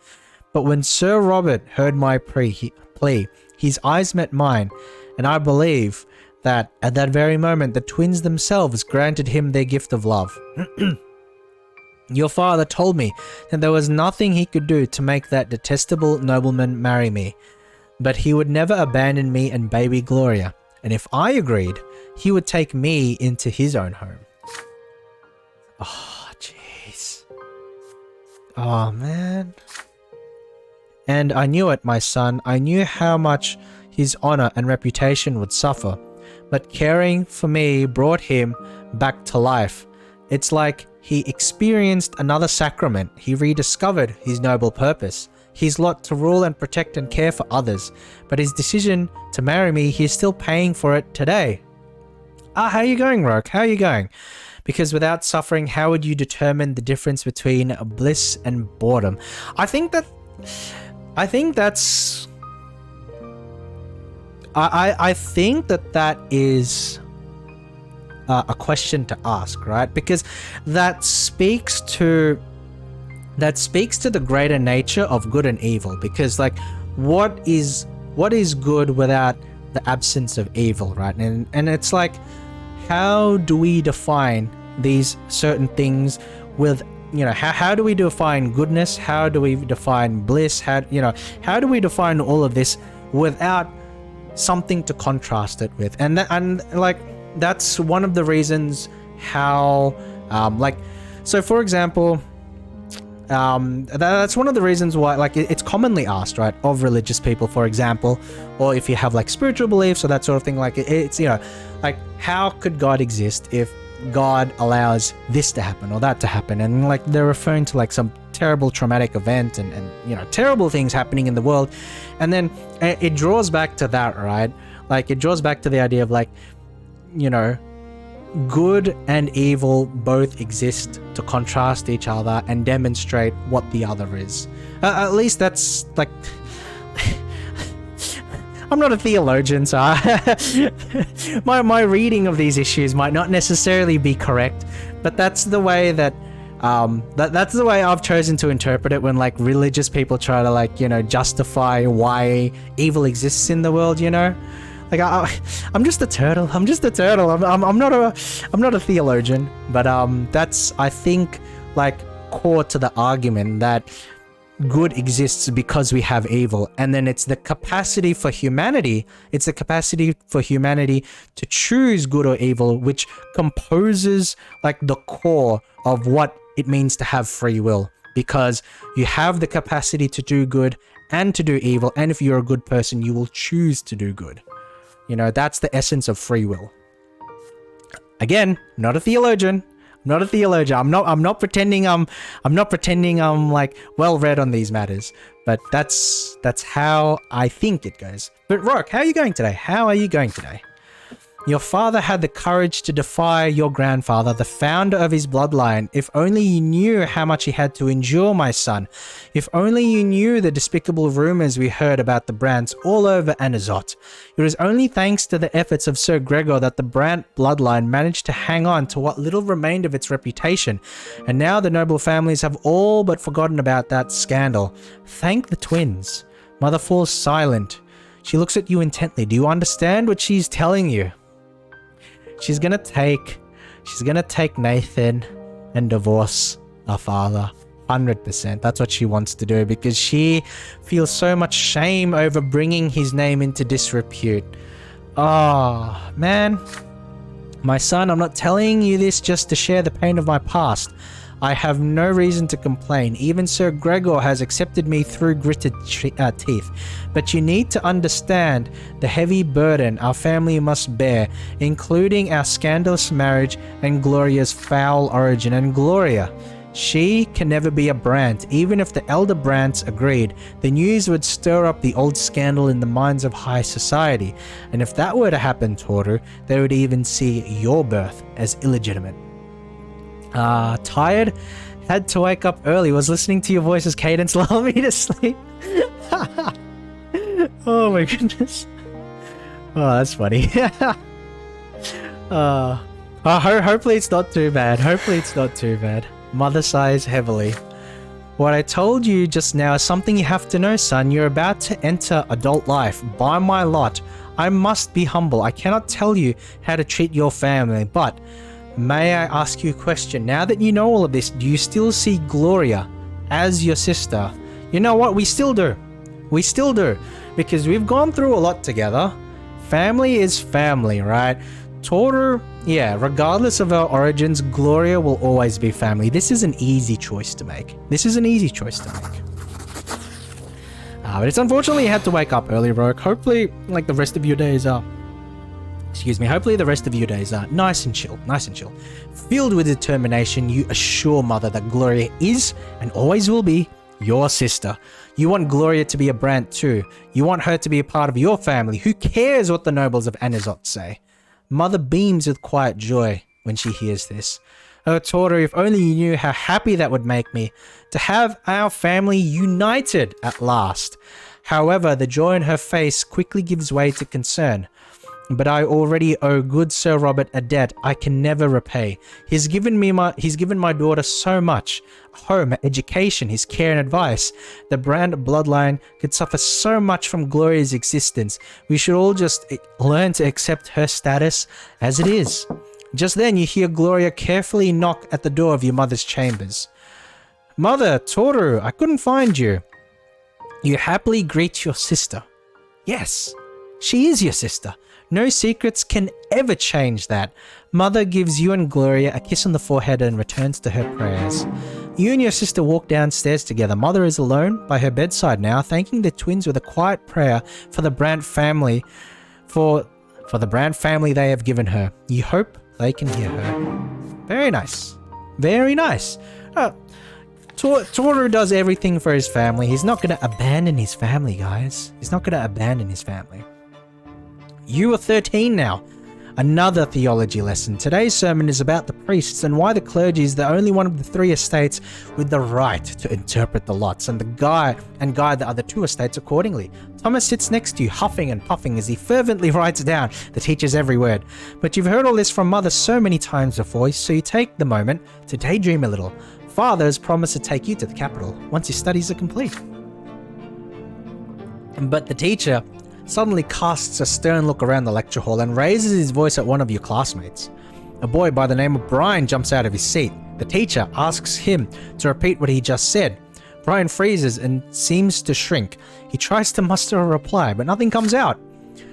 Speaker 1: But when Sir Robert heard my plea, his eyes met mine, and I believe that at that very moment the twins themselves granted him their gift of love. Your father told me that there was nothing he could do to make that detestable nobleman marry me, but he would never abandon me and baby Gloria, and if I agreed, he would take me into his own home. Oh, jeez. Oh, man. And I knew it, my son. I knew how much his honor and reputation would suffer, but caring for me brought him back to life. It's like he experienced another sacrament. He rediscovered his noble purpose, his lot to rule and protect and care for others. But his decision to marry me, he's still paying for it today. How are you going, Roke? How are you going? Because without suffering, how would you determine the difference between bliss and boredom? I think that's... I think that is a question to ask, right? Because that speaks to the greater nature of good and evil. Because, like, what is good without the absence of evil, right? And it's like, how do we define these certain things with, you know, how do we define goodness? How do we define bliss? How do we define all of this without something to contrast it with? And like, that's one of the reasons how, so for example, that's one of the reasons why, like, it's commonly asked, right, of religious people, for example, or if you have like spiritual beliefs or that sort of thing, like it's, you know, like, how could God exist if God allows this to happen or that to happen? And like, they're referring to like some terrible traumatic event and you know, terrible things happening in the world. And then it draws back to that, right? Like, it draws back to the idea of like, you know, good and evil both exist to contrast each other and demonstrate what the other is. At least that's like... I'm not a theologian, so my reading of these issues might not necessarily be correct, but that's the way that that's the way I've chosen to interpret it when like religious people try to, like, you know, justify why evil exists in the world, you know? Like, I'm just a turtle. I'm just a turtle. I'm not a theologian, but that's, I think, like, core to the argument that good exists because we have evil, and then it's the capacity for humanity. It's the capacity for humanity to choose good or evil, which composes like the core of what it means to have free will, because you have the capacity to do good and to do evil, and if you're a good person, you will choose to do good. You know, that's the essence of free will. Again, not a theologian. Not a theologian. I'm not pretending I'm like well read on these matters. But that's how I think it goes. But Rourke, how are you going today? How are you going today? Your father had the courage to defy your grandfather, the founder of his bloodline. If only you knew how much he had to endure, my son. If only you knew the despicable rumors we heard about the Brants all over Anazot. It was only thanks to the efforts of Sir Gregor that the Brant bloodline managed to hang on to what little remained of its reputation. And now the noble families have all but forgotten about that scandal. Thank the twins. Mother falls silent. She looks at you intently. Do you understand what she's telling you? She's gonna take Nathan and divorce our father. 100%. That's what she wants to do, because she feels so much shame over bringing his name into disrepute. Oh, man. My son, I'm not telling you this just to share the pain of my past. I have no reason to complain. Even Sir Gregor has accepted me through gritted teeth. But you need to understand the heavy burden our family must bear, including our scandalous marriage and Gloria's foul origin. And Gloria, she can never be a Brant. Even if the elder Brants agreed, the news would stir up the old scandal in the minds of high society. And if that were to happen, Tooru, they would even see your birth as illegitimate. Tired? Had to wake up early. Was listening to your voice's cadence lull me to sleep. Oh my goodness. Oh, that's funny. Hopefully it's not too bad. Hopefully it's not too bad. Mother sighs heavily. What I told you just now is something you have to know, son. You're about to enter adult life. By my lot, I must be humble. I cannot tell you how to treat your family, but may I ask you a question? Now that you know all of this, do you still see Gloria as your sister? You know what? We still do. We still do. Because we've gone through a lot together. Family is family, right? Tooru, yeah, regardless of our origins, Gloria will always be family. This is an easy choice to make. This is an easy choice to make. But it's unfortunately you had to wake up early, Rourke. Hopefully, like the rest of your days are... hopefully the rest of your days are nice and chill. Filled with determination, you assure Mother that Gloria is, and always will be, your sister. You want Gloria to be a Brant too. You want her to be a part of your family. Who cares what the nobles of Anazot say? Mother beams with quiet joy when she hears this. Oh, Tooru, if only you knew how happy that would make me, to have our family united at last. However, the joy in her face quickly gives way to concern. But I already owe good Sir Robert a debt I can never repay. He's given my daughter so much. A home, education, his care and advice. The Brand bloodline could suffer so much from Gloria's existence. We should all just learn to accept her status as it is. Just then you hear Gloria carefully knock at the door of your mother's chambers. Mother, Tooru, I couldn't find you. You happily greet your sister. Yes, she is your sister. No secrets can ever change that. Mother gives you and Gloria a kiss on the forehead and returns to her prayers. You and your sister walk downstairs together. Mother is alone by her bedside now, thanking the twins with a quiet prayer for the Brante family, for the Brante family they have given her. You hope they can hear her. Very nice. Very nice. Tooru does everything for his family. He's not going to abandon his family, guys. He's not going to abandon his family. You are 13 now. Another theology lesson. Today's sermon is about the priests and why the clergy is the only one of the 3 estates with the right to interpret the lots and guide the other 2 estates accordingly. Thomas sits next to you, huffing and puffing as he fervently writes down the teacher's every word. But you've heard all this from Mother so many times before, so you take the moment to daydream a little. Father has promised to take you to the capital once your studies are complete. But the teacher suddenly casts a stern look around the lecture hall and raises his voice at one of your classmates. A boy by the name of Brian jumps out of his seat. The teacher asks him to repeat what he just said. Brian freezes and seems to shrink. He tries to muster a reply, but nothing comes out.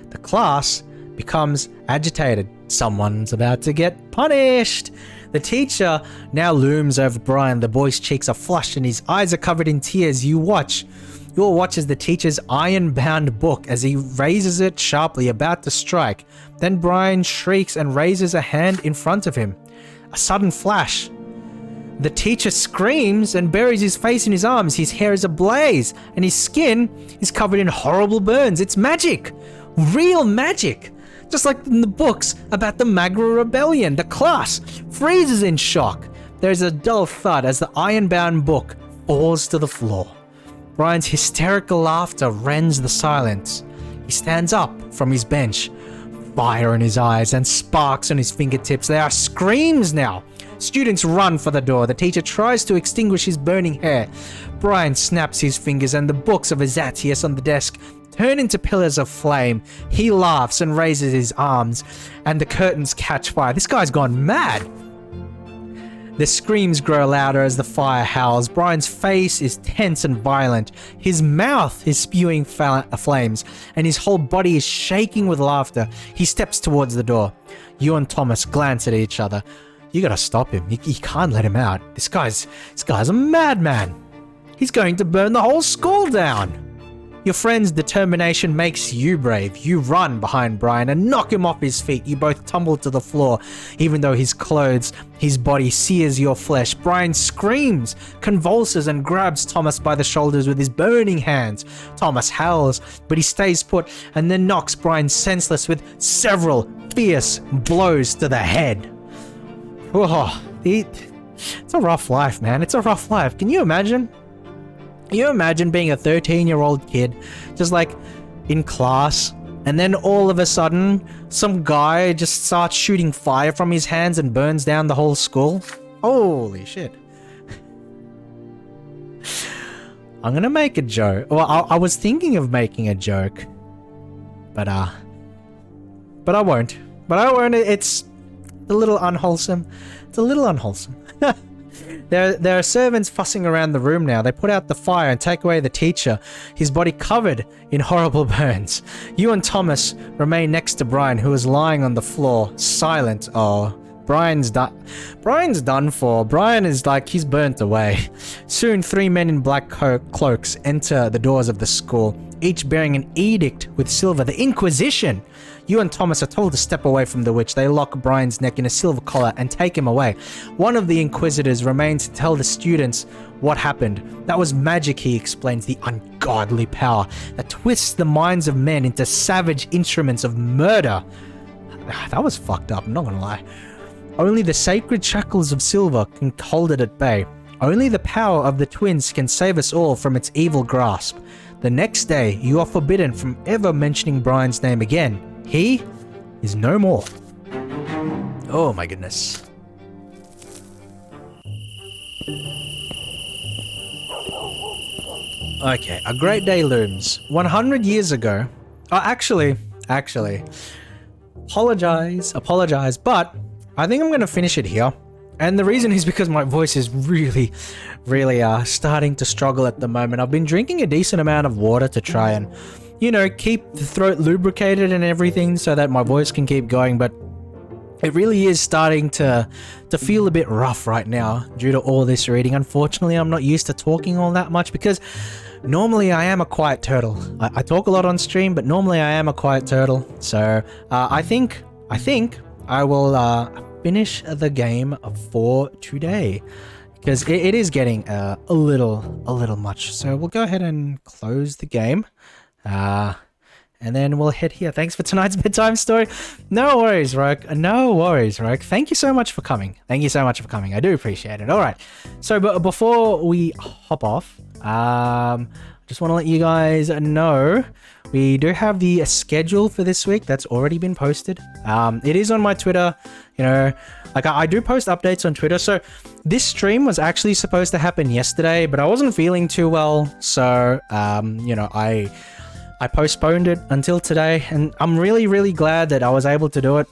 Speaker 1: The class becomes agitated. Someone's about to get punished. The teacher now looms over Brian. The boy's cheeks are flushed and his eyes are covered in tears. You'll watch as the teacher's iron-bound book as he raises it sharply, about to strike. Then Brian shrieks and raises a hand in front of him. A sudden flash. The teacher screams and buries his face in his arms. His hair is ablaze and his skin is covered in horrible burns. It's magic. Real magic. Just like in the books about the Magra Rebellion. The class freezes in shock. There's a dull thud as the iron-bound book falls to the floor. Brian's hysterical laughter rends the silence. He stands up from his bench, fire in his eyes and sparks on his fingertips. There are screams now. Students run for the door. The teacher tries to extinguish his burning hair. Brian snaps his fingers and the books of Azatius on the desk turn into pillars of flame. He laughs and raises his arms, and the curtains catch fire. This guy's gone mad. The screams grow louder as the fire howls. Brian's face is tense and violent. His mouth is spewing flames, and his whole body is shaking with laughter. He steps towards the door. You and Thomas glance at each other. You gotta stop him. You can't let him out. This guy's a madman. He's going to burn the whole school down. Your friend's determination makes you brave. You run behind Brian and knock him off his feet. You both tumble to the floor, even though his clothes, his body sears your flesh. Brian screams, convulses, and grabs Thomas by the shoulders with his burning hands. Thomas howls, but he stays put and then knocks Brian senseless with several fierce blows to the head. Oh, it's a rough life, man. It's a rough life. Can you imagine? You imagine being a 13-year-old kid, just like in class, and then all of a sudden, some guy just starts shooting fire from his hands and burns down the whole school? Holy shit. I'm gonna make a joke. Well, I was thinking of making a joke, but I won't. It's a little unwholesome. It's a little unwholesome. There are servants fussing around the room now. They put out the fire and take away the teacher, his body covered in horrible burns. You and Thomas remain next to Brian, who is lying on the floor, silent. Oh, Brian's done for. Brian is like, he's burnt away. Soon, 3 men in black cloaks enter the doors of the school, each bearing an edict with silver. The Inquisition! You and Thomas are told to step away from the witch. They lock Brian's neck in a silver collar and take him away. One of the Inquisitors remains to tell the students what happened. That was magic, he explains, the ungodly power that twists the minds of men into savage instruments of murder. That was fucked up, I'm not gonna lie. Only the sacred shackles of silver can hold it at bay. Only the power of the twins can save us all from its evil grasp. The next day, you are forbidden from ever mentioning Brian's name again. He is no more. Oh my goodness. Okay, a great day looms. 100 years ago. Oh, actually. Apologize, but I think I'm going to finish it here. And the reason is because my voice is really starting to struggle at the moment. I've been drinking a decent amount of water to try and keep the throat lubricated and everything so that my voice can keep going, but it really is starting to feel a bit rough right now due to all this reading. Unfortunately, I'm not used to talking all that much because normally I am a quiet turtle. I talk a lot on stream, but normally I am a quiet turtle. So I think I will finish the game for today because it is getting a little much. So we'll go ahead and close the game. And then we'll head here. Thanks for tonight's bedtime story. No worries, Roke. No worries, Roke. Thank you so much for coming. I do appreciate it. All right. So before we hop off, just want to let you guys know we do have the schedule for this week that's already been posted. It is on my Twitter. I do post updates on Twitter. So this stream was actually supposed to happen yesterday, but I wasn't feeling too well. So, I postponed it until today, and I'm really, really glad that I was able to do it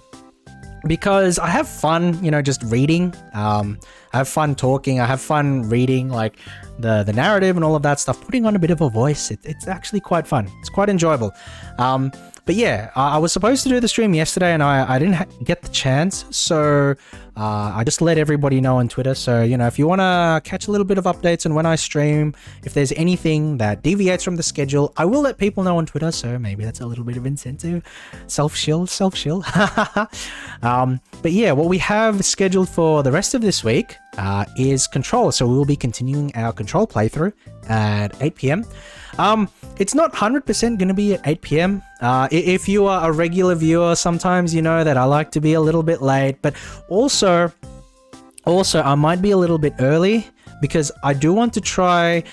Speaker 1: because I have fun, just reading. I have fun talking. I have fun reading, like the narrative and all of that stuff, putting on a bit of a voice. It's actually quite fun. It's quite enjoyable. But yeah, I was supposed to do the stream yesterday and I didn't get the chance. So I just let everybody know on Twitter. So, if you want to catch a little bit of updates on when I stream, if there's anything that deviates from the schedule, I will let people know on Twitter. So maybe that's a little bit of incentive. Self-shill. But yeah, what we have scheduled for the rest of this week is Control. So we will be continuing our Control playthrough at 8 p.m. It's not 100% going to be at 8 p.m. If you are a regular viewer, sometimes you know that I like to be a little bit late, but also I might be a little bit early because I do want to try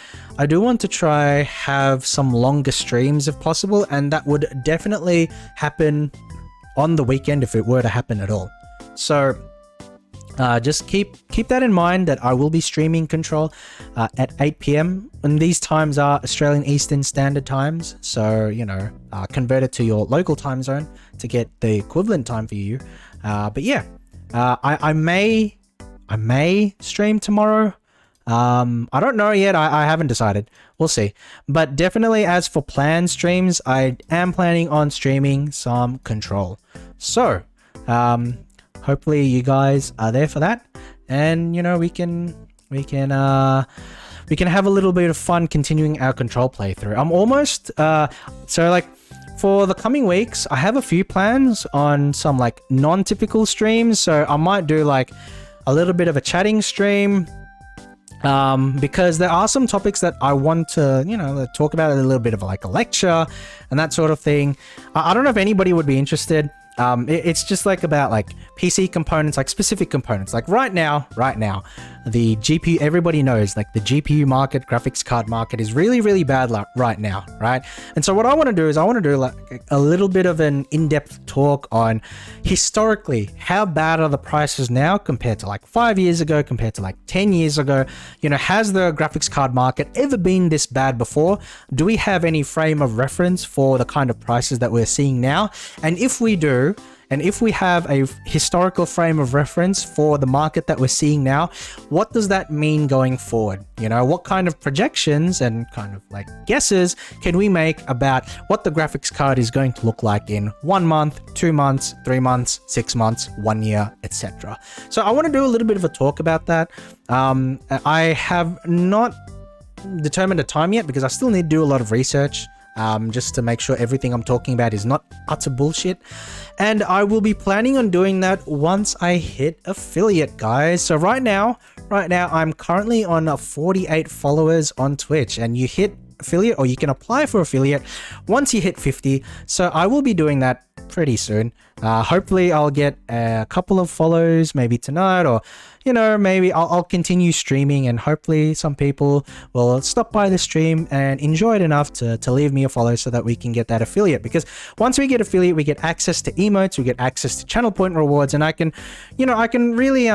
Speaker 1: have some longer streams if possible, and that would definitely happen on the weekend if it were to happen at all. So just keep that in mind that I will be streaming Control at 8 p.m. and these times are Australian Eastern Standard Times, so convert it to your local time zone to get the equivalent time for you. But yeah, I may stream tomorrow. I don't know yet. I haven't decided. We'll see. But definitely, as for planned streams, I am planning on streaming some Control. So hopefully you guys are there for that, and we can have a little bit of fun continuing our Control playthrough. I'm almost for the coming weeks, I have a few plans on some non-typical streams. So I might do a little bit of a chatting stream, because there are some topics that I want to talk about, a little bit of a lecture and that sort of thing. I don't know if anybody would be interested. It's just about PC components, specific components. Right now, the GPU, everybody knows the GPU market, graphics card market is really, really bad right now, right? And so what I want to do is a little bit of an in-depth talk on historically how bad are the prices now compared to 5 years ago, compared to 10 years ago. Has the graphics card market ever been this bad before? Do we have any frame of reference for the kind of prices that we're seeing now? And if we do, and if we have a historical frame of reference for the market that we're seeing now, what does that mean going forward? What kind of projections and kind of guesses can we make about what the graphics card is going to look like in 1 month, 2 months, 3 months, 6 months, 1 year, etc. So I want to do a little bit of a talk about that. I have not determined a time yet because I still need to do a lot of research. Just to make sure everything I'm talking about is not utter bullshit. And I will be planning on doing that once I hit affiliate, guys. So right now, I'm currently on 48 followers on Twitch, and you hit affiliate, or you can apply for affiliate once you hit 50. So I will be doing that pretty soon. Hopefully I'll get a couple of follows maybe tonight, or maybe I'll continue streaming, and hopefully some people will stop by the stream and enjoy it enough to leave me a follow so that we can get that affiliate. Because once we get affiliate, we get access to emotes, we get access to channel point rewards, and I can really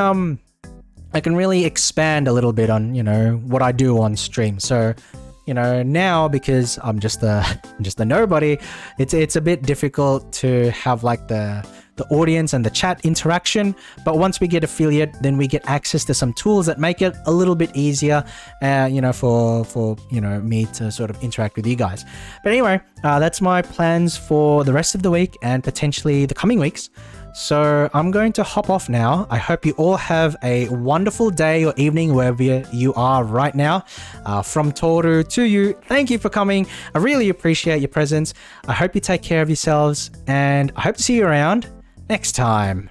Speaker 1: expand a little bit on what I do on stream. So now, because I'm just a nobody, it's a bit difficult to have the
Speaker 2: the audience and the chat interaction. But once we get affiliate, then we get access to some tools that make it a little bit easier, for me to sort of interact with you guys. But anyway, that's my plans for the rest of the week and potentially the coming weeks. So I'm going to hop off now. I hope you all have a wonderful day or evening wherever you are right now. From Tooru to you, thank you for coming. I really appreciate your presence. I hope you take care of yourselves, and I hope to see you around next time.